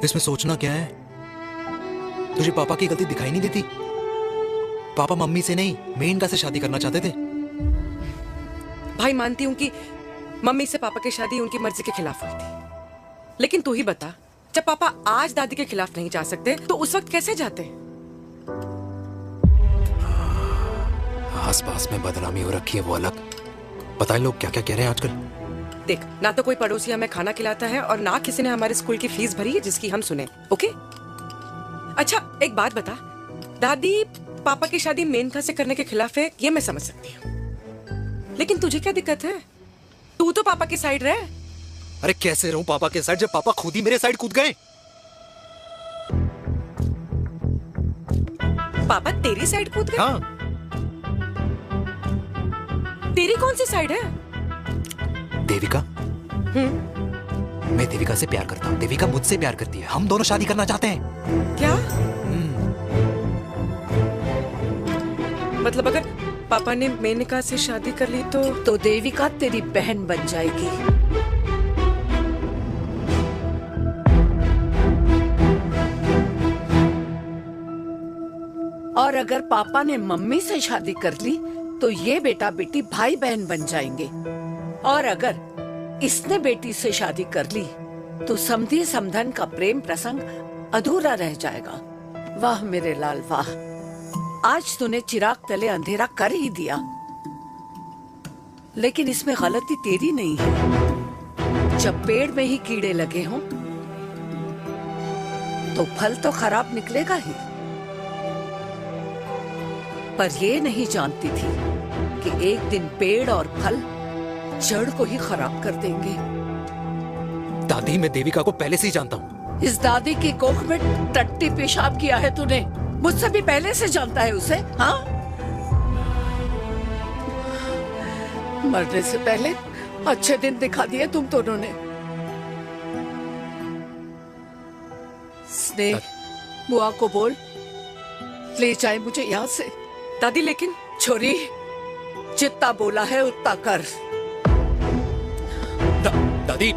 इसमें सोचना क्या है? तुझे पापा की गलती दिखाई नहीं देती? पापा मम्मी से नहीं, मेनका से शादी करना चाहते थे। भाई, मानती हूं कि मम्मी से पापा की शादी उनकी मर्जी के खिलाफ हुई थी, लेकिन तू ही बता, जब पापा आज दादी के खिलाफ नहीं जा सकते तो उस वक्त कैसे जाते? आस पास में बदनामी हो रखी है, वो अलग। पता है लोग क्या क्या कह रहे हैं आजकल? देख, ना तो कोई पड़ोसी हमें खाना खिलाता है और ना किसी ने हमारे स्कूल की फीस भरी है जिसकी हम सुने। ओके? अच्छा, एक बात बता, दादी पापा की शादी मेनका से करने के खिलाफ है, ये मैं समझ सकती हूँ, लेकिन तुझे क्या दिक्कत है? तू तो पापा की साइड रहे। अरे कैसे रहूं पापा के साइड जब पापा खुद ही मेरे साइड कूद गए? पापा तेरी साइड कूद गए? हाँ। तेरी कौन सी साइड है? देविका, मैं देविका से प्यार करता हूँ, देविका मुझसे प्यार करती है, हम दोनों शादी करना चाहते हैं। क्या? मतलब अगर पापा ने मेनका से शादी कर ली तो देविका तेरी बहन बन जाएगी। और अगर पापा ने मम्मी से शादी कर ली तो ये बेटा बेटी भाई बहन बन जाएंगे। और अगर इसने बेटी से शादी कर ली तो समधी समधन का प्रेम प्रसंग अधूरा रह जाएगा। वाह मेरे लाल वाह, आज तूने चिराग तले अंधेरा कर ही दिया, लेकिन इसमें गलती तेरी नहीं है। जब पेड़ में ही कीड़े लगे हों तो फल तो खराब निकलेगा ही। पर ये नहीं जानती थी कि एक दिन पेड़ और फल जड़ को ही खराब कर देंगे। दादी, मैं देविका को पहले से ही जानता हूँ। इस दादी की कोख में टट्टी पेशाब किया है तूने, मुझसे भी पहले से जानता है उसे। हाँ, मरने से पहले अच्छे दिन दिखा दिए तुम दोनों ने। स्नेह, बुआ को बोल ले जाए मुझे यहाँ से। दादी लेकिन छोरी, जितना बोला है उतना कर। दादी,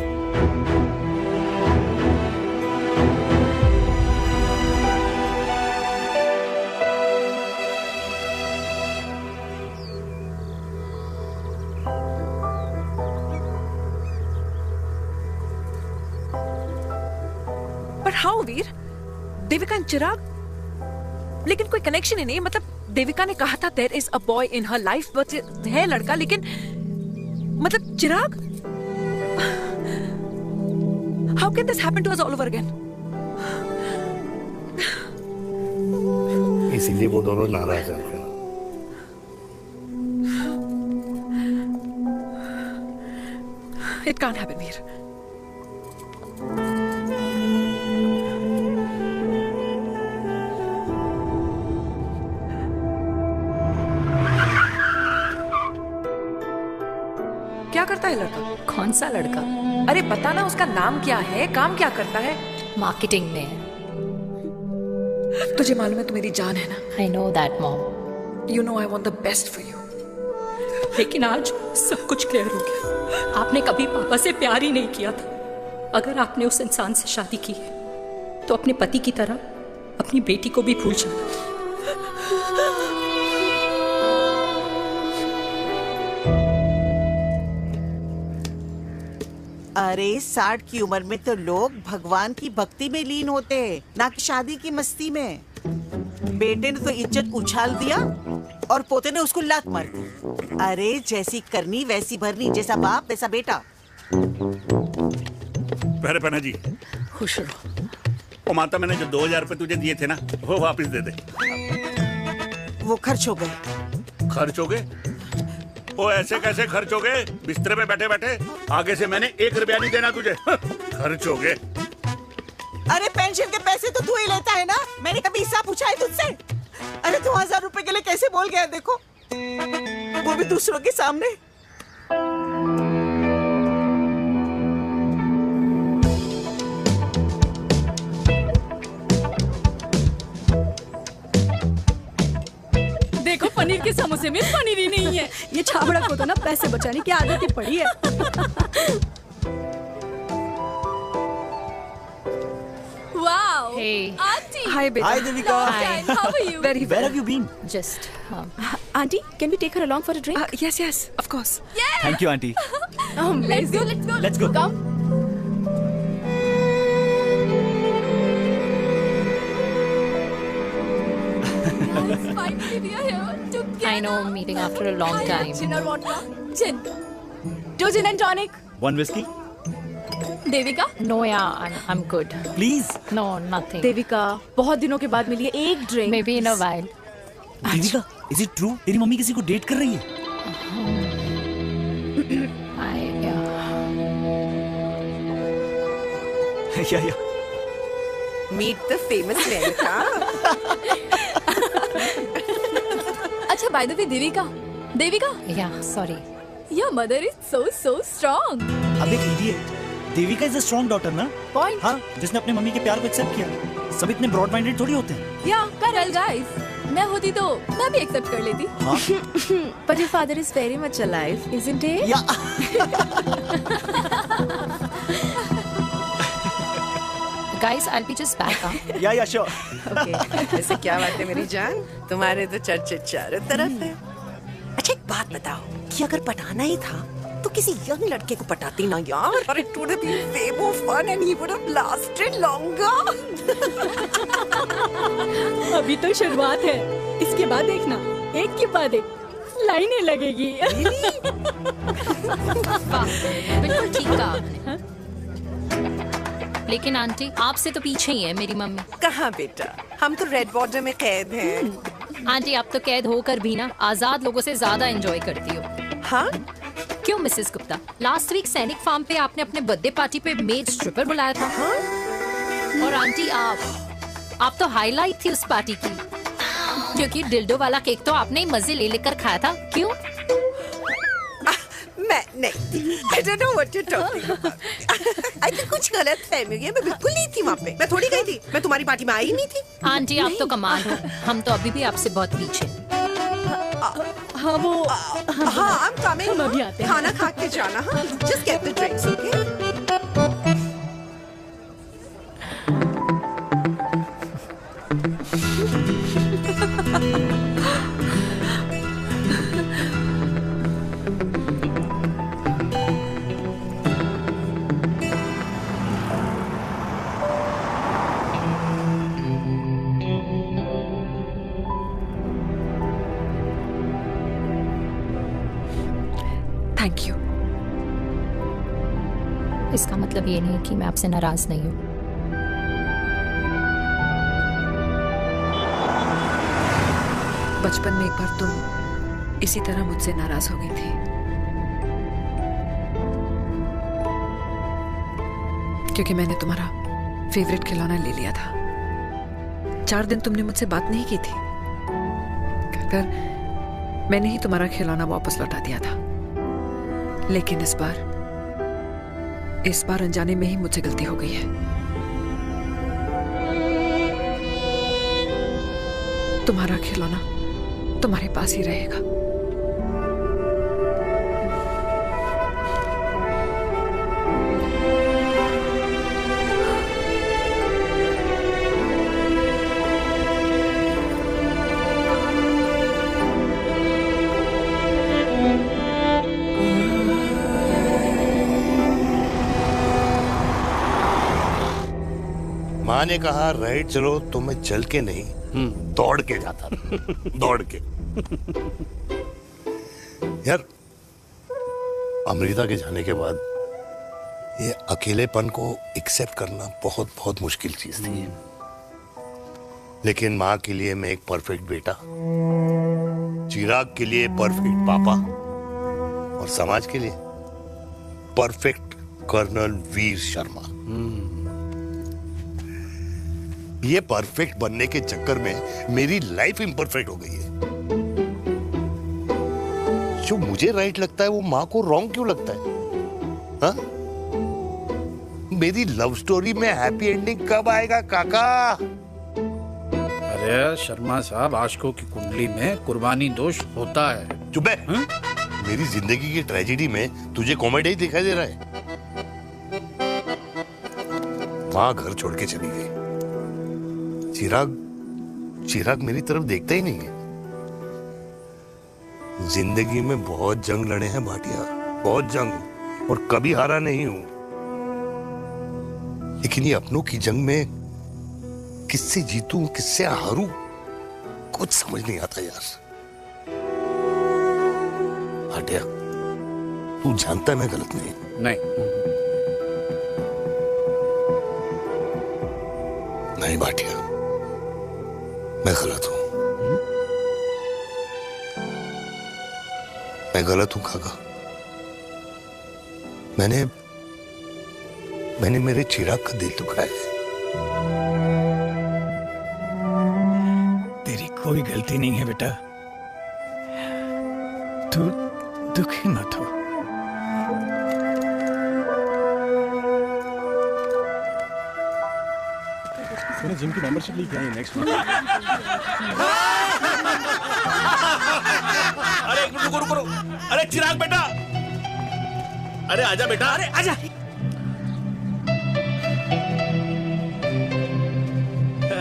पर हाउ वीर? देविका एंड चिराग, लेकिन कोई कनेक्शन ही नहीं। मतलब देविका ने कहा था there is a boy in her life, but है लड़का, लेकिन मतलब Chirag, how can this happen to us all over again? इसीलिए वो दोनों नाराज हैं। It can't happen Veer. क्या करता है लड़का? कौन सा लड़का? अरे बता ना, उसका नाम क्या है, काम क्या करता है? मार्केटिंग में। तुझे मालूम है तू मेरी जान है ना? I know that, mom. You know I want the best for you. लेकिन आज सब कुछ क्लियर हो गया। आपने कभी पापा से प्यार ही नहीं किया था। अगर आपने उस इंसान से शादी की है तो अपने पति की तरह अपनी बेटी को भी भूल जाना। अरे 60 की उम्र में तो लोग भगवान की भक्ति में लीन होते हैं, ना कि शादी की मस्ती में। बेटे ने तो इज्जत उछाल दिया और पोते ने उसको लात मार दी। अरे जैसी करनी वैसी भरनी, जैसा बाप वैसा बेटा। पहले पहना जी, खुश रहो। ओ माता, मैंने जो 2000 रुपए तुझे दिए थे ना, वो वापस दे दे। वो खर्च हो गए। खर्च हो गए? ओ ऐसे कैसे खर्च हो गए? बिस्तर पे बैठे बैठे। आगे से मैंने 1 रुपया नहीं देना तुझे। खर्च हो गए। अरे पेंशन के पैसे तो तू ही लेता है ना, मैंने कभी हिसाब पूछा है तुझसे? अरे 2000 रुपए के लिए कैसे बोल गया देखो, वो भी दूसरों के सामने। देखो पनीर के समोसे में पनीर ही नहीं है। ये छाबड़ा को तो ना पैसे बचाने की आदत ही पड़ी है। Wow! Hey. Auntie! Hi, beta. Hi, Devika. Hi. How are you? Very well. Where have you been? Just, Auntie, can we take her along for a drink? Yes, yes, of course. Yeah! Thank you, auntie. Let's go, let's go. Let's go. Come. Finally, we are here together. I know, meeting after a long time. Gin or vodka? Gin. 2 gin and tonic. One whiskey? Devika? No, yeah, I'm good. Please. No, nothing. Devika, बहुत दिनों के बाद मिली है, एक drink. Maybe in a while. Devika, is it true? तेरी मम्मी किसी को डेट कर रही है? Meet the famous Menika. अच्छा बाय द वे देविका या sorry your mother is so strong. अब एक idiot, Devika is a strong daughter ना? Point. हाँ, जिसने अपने मम्मी के प्यार को एक्सेप्ट किया। सब इतने ब्रॉड माइंडेड थोड़ी होते हैं। या करेक्ट गाइस, मैं होती तो मैं भी एक्सेप्ट कर लेती. But your father is very much alive, isn't he? Guys, I'll be just back. या श्योर. ओके, ऐसे क्या बात है मेरी जान, तुम्हारे तो चर्चे चारों तरफ है. अच्छा एक बात बताओ कि अगर पटाना ही था तो किसी यंग लड़के को पटाती ना यार. और it would have been way more fun and he would have lasted longer. अभी तो शुरुआत है, इसके बाद देखना एक के बाद एक लाइनें लगेगी. बिल्कुल ठीक कहा आपने. लेकिन आंटी आपसे तो पीछे ही है मेरी मम्मी. कहाँ बेटा, हम तो रेड बॉर्डर में कैद हैं. आंटी आप तो कैद होकर भी ना आजाद लोगों से ज्यादा एंजॉय करती हो. हाँ? क्यों मिसेस गुप्ता, लास्ट वीक सैनिक फार्म पे आपने अपने बर्थडे पार्टी पे मेड स्ट्रिपर बुलाया था. हाँ? और आंटी आप तो हाईलाइट थी उस पार्टी की, क्योंकि डिल्डो वाला केक तो आपने ही मजे ले लेकर खाया था. क्यों? मैं नहीं, I don't know what you're talking about. I think कुछ गलत फहमी हुई है. मैं बिल्कुल नहीं थी वहाँ पे. मैं थोड़ी गई थी. मैं तुम्हारी पार्टी में आई नहीं थी. आंटी आप तो कमाल हो, हम तो अभी भी आपसे बहुत पीछे. हाँ वो हाँ I'm coming. हम अभी आते हैं. खाना खा के जाना. हाँ, just get the drinks, okay? Thank you. इसका मतलब ये नहीं कि मैं आपसे नाराज नहीं हूँ. बचपन में एक बार तुम इसी तरह मुझसे नाराज हो गई थी. क्योंकि मैंने तुम्हारा फेवरेट खिलौना ले लिया था. 4 दिन तुमने मुझसे बात नहीं की थी. फिर मैंने ही तुम्हारा खिलौना वापस लौटा दिया था. लेकिन इस बार अनजाने में ही मुझसे गलती हो गई है. तुम्हारा खिलौना तुम्हारे पास ही रहेगा. माँ ने कहा राइट चलो तो मैं चल के नहीं दौड़ के जाता था. दौड़ के. यार अमृता के जाने के बाद ये अकेलेपन को एक्सेप्ट करना बहुत बहुत मुश्किल चीज थी. लेकिन माँ के लिए मैं एक परफेक्ट बेटा, चिराग के लिए परफेक्ट पापा और समाज के लिए परफेक्ट कर्नल वीर शर्मा. ये परफेक्ट बनने के चक्कर में मेरी लाइफ इम्परफेक्ट हो गई है. जो मुझे राइट लगता है वो माँ को रॉन्ग क्यों लगता है? हाँ? मेरी लव स्टोरी में हैप्पी एंडिंग कब आएगा काका? अरे शर्मा साहब, आशिकों की कुंडली में कुर्बानी दोष होता है. चुप है. मेरी जिंदगी की ट्रेजेडी में तुझे कॉमेडी ही दिखाई दे रहा है. माँ घर छोड़ के चली गई. चिराग मेरी तरफ देखता ही नहीं है. जिंदगी में बहुत जंग लड़े हैं भाटिया, बहुत जंग, और कभी हारा नहीं हूं. लेकिन ये अपनों की जंग में किससे जीतूं किससे हारूं कुछ समझ नहीं आता यार. भाटिया तू जानता है मैं गलत नहीं. नहीं भाटिया, मैं गलत हूं. मैं गलत हूं काका. मैंने मेरे चिराग का दिल दुखाया है. तेरी कोई गलती नहीं है बेटा, तू दुखी मत हो। मैंने जिम की मेंबरशिप ली है नेक्स्ट मंथ। अरे रुको रुको रुको, अरे चिराग बेटा, अरे आजा बेटा, अरे आजा।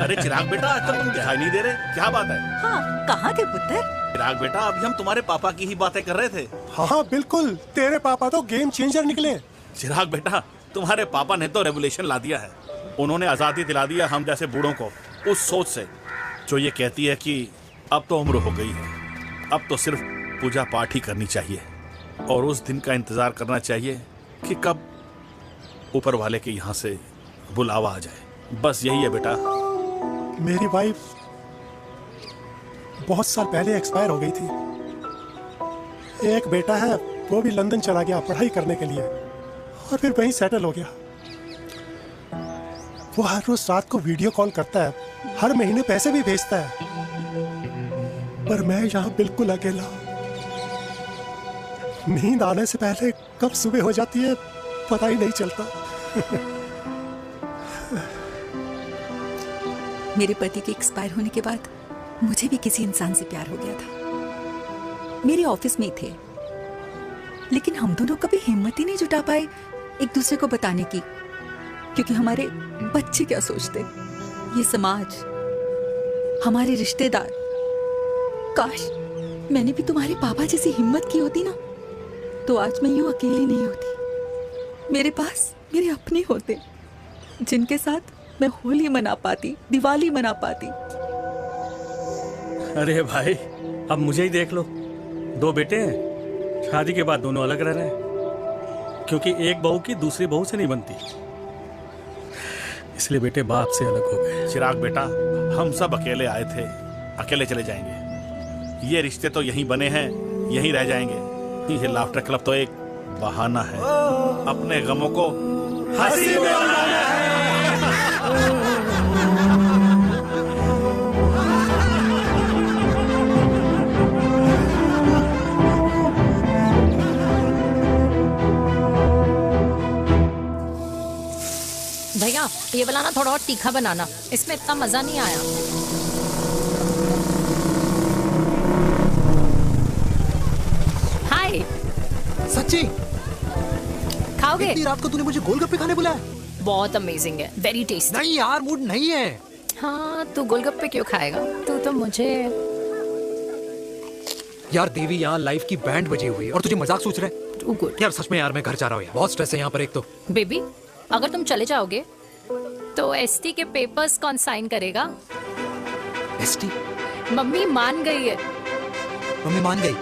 अरे चिराग बेटा, आज तक तुम दिखाई नहीं दे रहे, क्या बात है? हाँ, कहाँ थे पुत्र? चिराग बेटा, अभी हम तुम्हारे पापा की ही बातें कर रहे थे। हाँ बिल्कुल, तेरे पापा तो गेम चेंजर निकले। चिराग बेटा, तुम्हारे पापा ने तो रेवोल्यूशन ला दिया है। उन्होंने आजादी दिला दिया हम जैसे बूढ़ों को उस सोच से जो ये कहती है कि अब तो उम्र हो गई है, अब तो सिर्फ पूजा पाठ ही करनी चाहिए और उस दिन का इंतजार करना चाहिए कि कब ऊपर वाले के यहाँ से बुलावा आ जाए। बस यही है बेटा। मेरी वाइफ बहुत साल पहले एक्सपायर हो गई थी। एक बेटा है, वो भी लंदन चला गया पढ़ाई करने के लिए और फिर वहीं सेटल हो गया। वो हर रोज रात को वीडियो कॉल करता है, हर महीने पैसे भी भेजता है, पर मैं यहाँ बिल्कुल अकेला। नींद आने से पहले कब सुबह हो जाती है पता ही नहीं चलता। मेरे पति के एक्सपायर होने के बाद मुझे भी किसी इंसान से प्यार हो गया था। मेरे ऑफिस में ही थे, लेकिन हम दोनों कभी हिम्मत ही नहीं जुटा पाए एक दूसरे को बताने की, क्योंकि हमारे बच्चे क्या सोचते, ये समाज, हमारे रिश्तेदार। काश मैंने भी तुम्हारे पापा जैसी हिम्मत की होती ना, तो आज मैं यूं अकेली नहीं होती। मेरे पास मेरे अपने होते जिनके साथ मैं होली मना पाती, दिवाली मना पाती। अरे भाई, अब मुझे ही देख लो, 2 बेटे हैं, शादी के बाद दोनों अलग रह रहे हैं, क्योंकि एक बहू की दूसरी बहू से नहीं बनती, इसलिए बेटे बाप से अलग हो गए। चिराग बेटा, हम सब अकेले आए थे, अकेले चले जाएंगे। ये रिश्ते तो यहीं बने हैं, यहीं रह जाएंगे। ये लाफ्टर क्लब तो एक बहाना है अपने गमों को हंसी में उड़ाना है। भैया, ये वाला ना थोड़ा और तीखा बनाना, इसमें इतना मजा नहीं आया। हाय। सच्ची? खाओगे? इतनी रात को तूने मुझे गोलगप्पे खाने बुलाया? बहुत अमेजिंग है, वेरी टेस्टी। नहीं यार, मूड नहीं है। हाँ, तू गोलगप्पे क्यों खाएगा? तू तो मुझे। यार देवी, यहाँ लाइफ की बैंड बजी हुई है और तुझे मजाक सोच रहे हैं? यार सच में यार, मैं घर जा रहा हूँ यार, बहुत स्ट्रेस है यहाँ पर। एक तो बेबी, अगर तुम चले जाओगे तो एसटी के पेपर्स कौन साइन करेगा? एसटी? मम्मी मान गई है। मम्मी मान गई?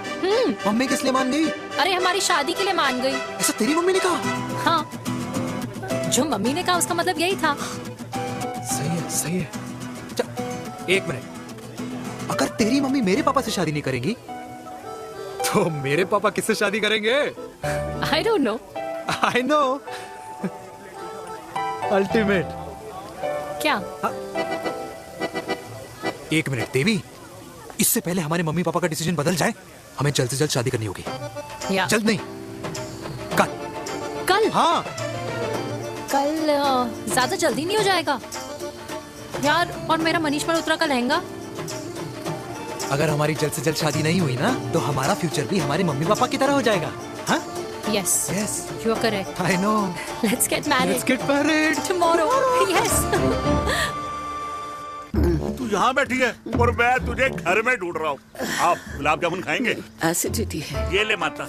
मम्मी किस लिए मान गई? अरे हमारी शादी के लिए मान गई। ऐसा तेरी मम्मी ने कहा? हाँ, जो मम्मी ने कहा उसका मतलब यही था। सही है, सही है। एक मिनट, अगर तेरी मम्मी मेरे पापा से शादी नहीं करेंगी तो मेरे पापा किससे शादी करेंगे? I don't know. I know. Ultimate. क्या? एक मिनट देवी, इससे पहले हमारे मम्मी पापा का डिसीजन बदल जाए, हमें जल्द से जल्द शादी करनी होगी। जल्द नहीं, कल। कल? हाँ, कल ज्यादा जल्दी नहीं हो जाएगा यार? और मेरा मनीष मल्होत्रा का लहंगा? अगर हमारी जल्द से जल्द शादी नहीं हुई ना, तो हमारा फ्यूचर भी हमारे मम्मी पापा की तरह हो जाएगा। हाँ? Yes. Yes. You are correct. I know. Let's get married. Let's get married. Tomorrow. Yes. तू यहाँ बैठी है और मैं तुझे घर में ढूंढ रहा हूँ। आप गुलाब जामुन खाएंगे? एसिडिटी है। ये ले माता,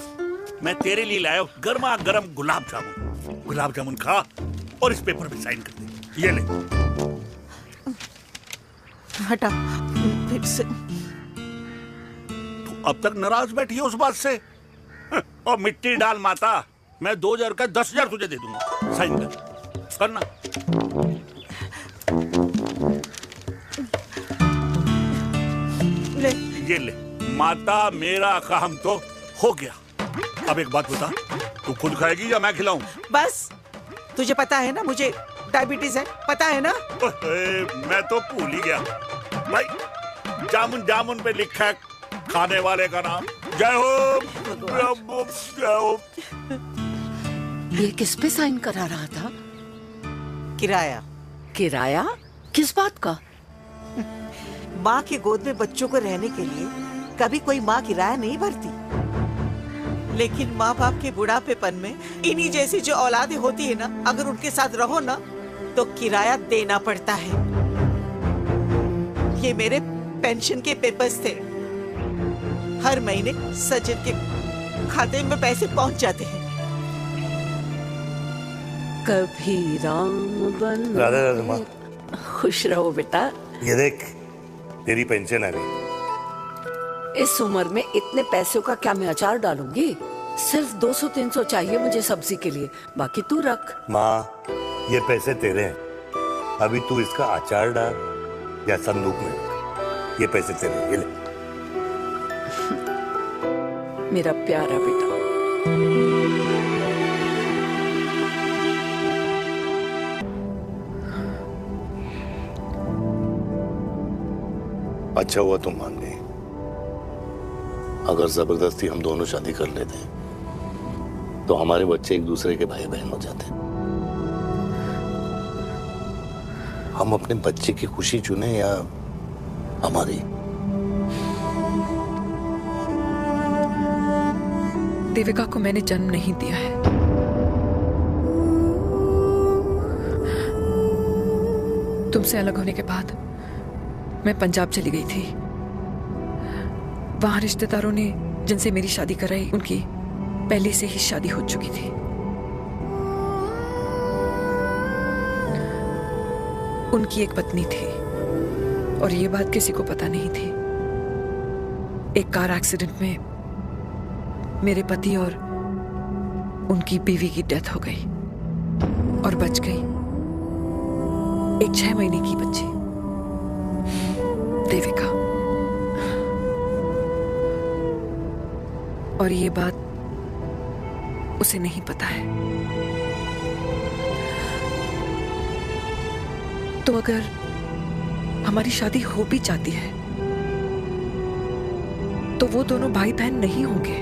मैं तेरे लिए लाया हूँ गर्मा गर्म गुलाब जामुन। गुलाब जामुन खा और इस पेपर पे साइन कर दे। ये ले। हटा फिर से। तू अब तक नाराज बैठी है उस बात से? और मिट्टी डाल माता, मैं 2000 का 10,000 तुझे दे दूंगा। साइन कर, करना। ले। ये ले माता, मेरा काम तो हो गया। अब एक बात बता, तू खुद खाएगी या मैं खिलाऊं? बस, तुझे पता है ना मुझे डायबिटीज है, पता है ना? मैं तो भूल ही गया भाई। जामुन जामुन पे लिखा है खाने वाले का नाम। जय हो, जय हो। ये किस पे साइन करा रहा था? किराया। किराया? किस बात का? माँ के गोद में बच्चों को रहने के लिए कभी कोई माँ किराया नहीं भरती, लेकिन माँ बाप के बुढ़ापेपन में इन्हीं जैसी जो औलादें होती है ना, अगर उनके साथ रहो ना तो किराया देना पड़ता है। ये मेरे पेंशन के पेपर्स थे। हर महीने सचिन के खाते में पैसे पहुंच जाते हैं। कभी राम बन। राधे राधे माँ। खुश रहो बेटा। ये देख, तेरी पेंशन आ गई। इस उम्र में इतने पैसों का क्या मैं अचार डालूंगी? सिर्फ 200-300 चाहिए मुझे सब्जी के लिए, बाकी तू रख। माँ, ये पैसे तेरे हैं। अभी तू इसका अचार डाल या संदूक में रख। ये पैसे तेरे हैं, ये ले। मेरा प्यारा बेटा। अच्छा हुआ तुम मान गई। अगर जबरदस्ती हम दोनों शादी कर लेते तो हमारे बच्चे एक दूसरे के भाई बहन हो जाते। हम अपने बच्चे की खुशी चुने या हमारी? देविका को मैंने जन्म नहीं दिया है। तुमसे अलग होने के बाद मैं पंजाब चली गई थी। वहां रिश्तेदारों ने जिनसे मेरी शादी कराई, उनकी पहले से ही शादी हो चुकी थी। उनकी एक पत्नी थी और ये बात किसी को पता नहीं थी। एक कार एक्सीडेंट में मेरे पति और उनकी बीवी की डेथ हो गई और बच गई एक 6 महीने की बच्ची, देविका। और ये बात उसे नहीं पता है। तो अगर हमारी शादी हो भी जाती है तो वो दोनों भाई बहन नहीं होंगे।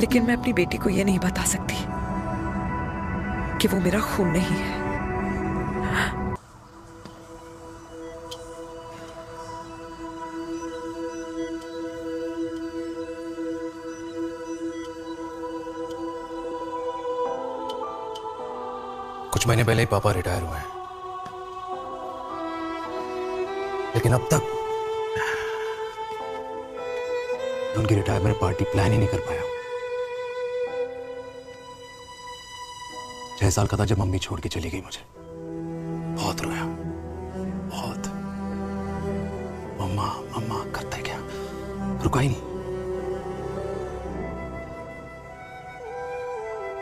लेकिन मैं अपनी बेटी को यह नहीं बता सकती कि वो मेरा खून नहीं है। कुछ महीने पहले ही पापा रिटायर हुए हैं, लेकिन अब तक उनकी रिटायरमेंट पार्टी प्लान ही नहीं कर पाया। 6 साल का था जब मम्मी छोड़ के चली गई मुझे। बहुत रोया, बहुत। मम्मा मम्मा करते क्या, रुका ही नहीं।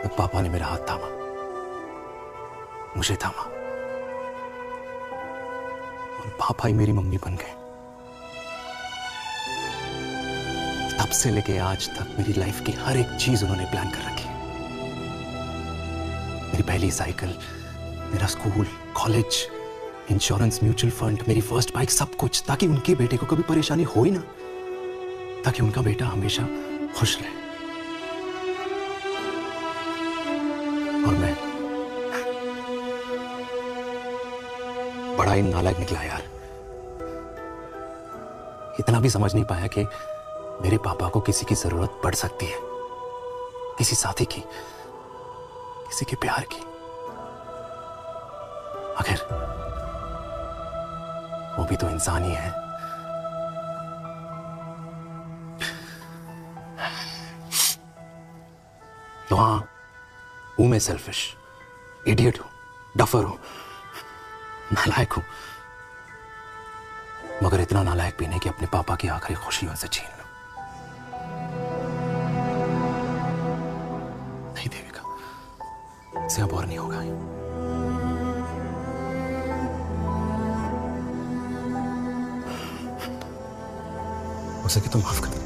तो पापा ने मेरा हाथ थामा, मुझे थामा, और पापा ही मेरी मम्मी बन गए। तब से लेके आज तक मेरी लाइफ की हर एक चीज उन्होंने प्लान कर रखी। मेरी पहली साइकिल, मेरा school, college, insurance, mutual fund, मेरी फर्स्ट बाइक, सब कुछ, ताकि उनके बेटे को कभी परेशानी हो ही ना, ताकि उनका बेटा हमेशा खुश रहे। और मैं बड़ा ही नालायक निकला यार। इतना भी समझ नहीं पाया कि मेरे पापा को किसी की जरूरत पड़ सकती है, किसी साथी की, किसी के प्यार की। आखिर वो भी तो इंसान ही है। तो हाँ, हूं मैं सेल्फिश, इडियट हूं, डफर हूं, नालायक हूं, मगर इतना नालायक भी नहीं कि अपने पापा की आखिरी खुशी उनसे छीन लूं। नहीं देविका, इससे अब और नहीं होगा। हो सके तो माफ कर दो।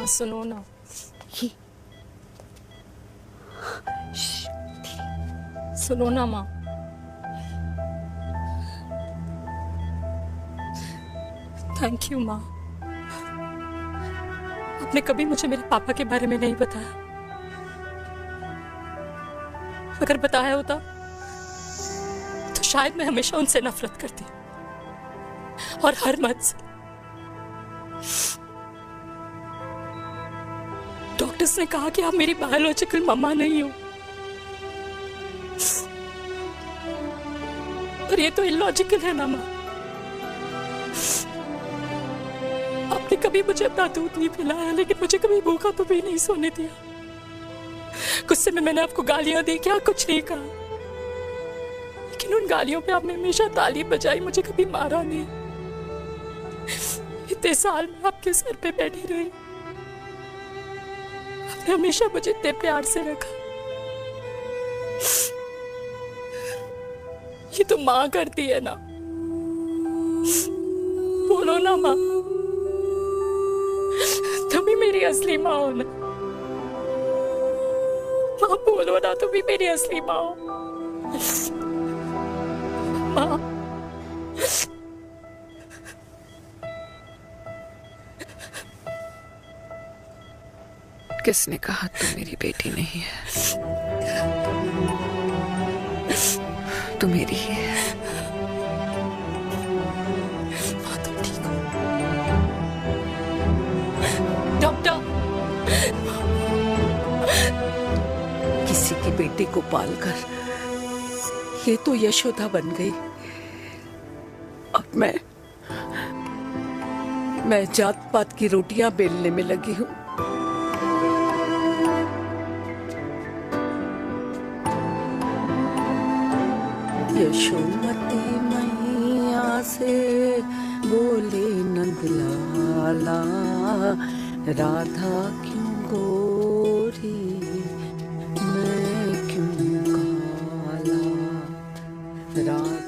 माँ सुनो ना। सुनो ना माँ। थैंक यू माँ। आपने कभी मुझे मेरे पापा के बारे में नहीं बताया। अगर बताया होता तो शायद मैं हमेशा उनसे नफरत करती और हर मत से। डॉक्टर्स ने कहा कि आप मेरी बायोलॉजिकल मम्मा नहीं हो, पर ये तो इलॉजिकल है ना माँ। आपने कभी मुझे अपना दूध नहीं पिलाया, लेकिन मुझे कभी भूखा तो भी नहीं सोने दिया। गुस्से में मैंने आपको गालियां दी, क्या कुछ नहीं कहा, लेकिन उन गालियों पे आपने हमेशा ताली बजाई, मुझे कभी मारा नहीं। इतने साल में आपके सर पे बैठी रही, आपने हमेशा मुझे इतने प्यार से रखा। ये तो माँ करती है ना। बोलो ना माँ, तुम ही मेरी असली माँ हो ना। माँ बोलो ना, तुम ही मेरी असली माँ हो। माँ किसने कहा तू मेरी बेटी नहीं है? तू मेरी ही है। तुम ठीक हो? डॉक्टर, किसी की बेटी को पालकर ये तो यशोदा बन गई। अब मैं जात पात की रोटियां बेलने में लगी हूँ। यशोमती मैया से बोले नंदलाला, राधा क्यों गोरी मैं क्यों काला, राधा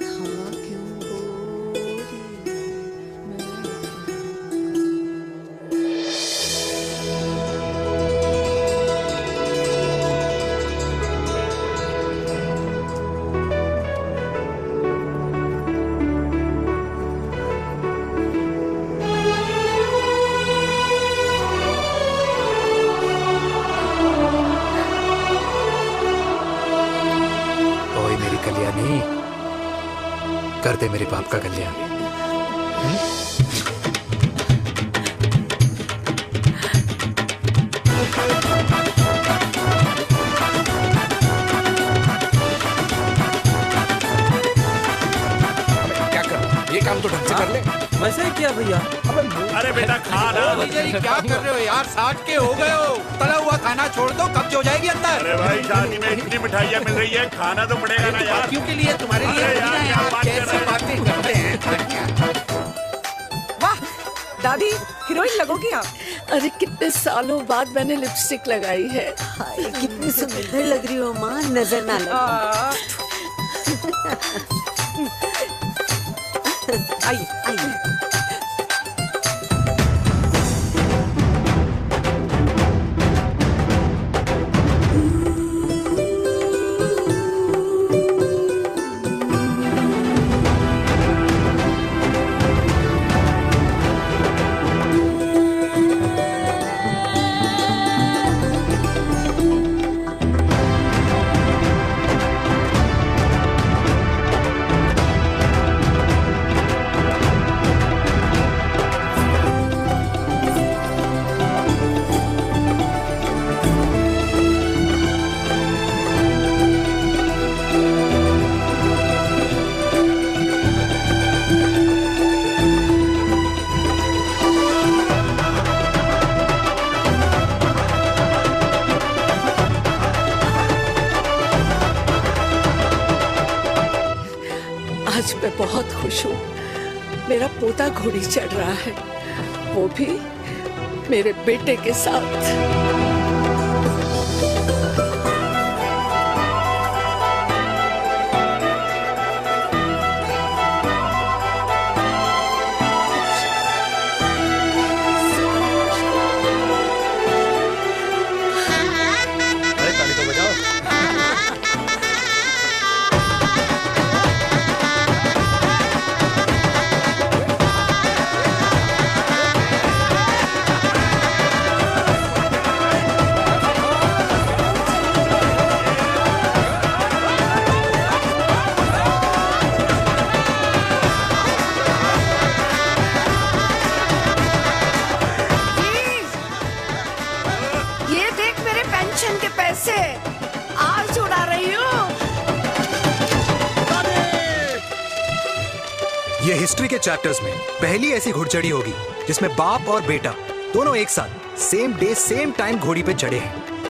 क्यों गोरी कल्याणी, कर दे मेरे बाप का कल्याण। क्या कर, ये काम तो ढंग से कर ले। वैसे ही किया भैया। अरे बेटा खा ना। क्या कर रहे हो यार, 60 के हो गए हो। तला हुआ खाना छोड़ दो, कब्ज हो जाएगी अंदर। अरे भाई शादी में इतनी मिठाइयां मिल रही है, खाना तो पड़ेगा ना यार। क्यों के लिए तुम्हारे लिए यार कैसे बातें करते हैं। वाह दादी, हीरोइन लगोगी आप। अरे कितने सालों बाद मैंने लिपस्टिक लगाई है। हाय कितनी सुंदर लग रही हो माँ, नजर ना लगे। आइए आइए। आज मैं बहुत खुश हूँ। मेरा पोता घोड़ी चढ़ रहा है, वो भी मेरे बेटे के साथ। कैसे आज उड़ा रही हूँ। ये हिस्ट्री के चैप्टर्स में पहली ऐसी घुड़चढ़ी होगी जिसमें बाप और बेटा दोनों एक साथ सेम डे सेम टाइम घोड़ी पे चढ़े हैं।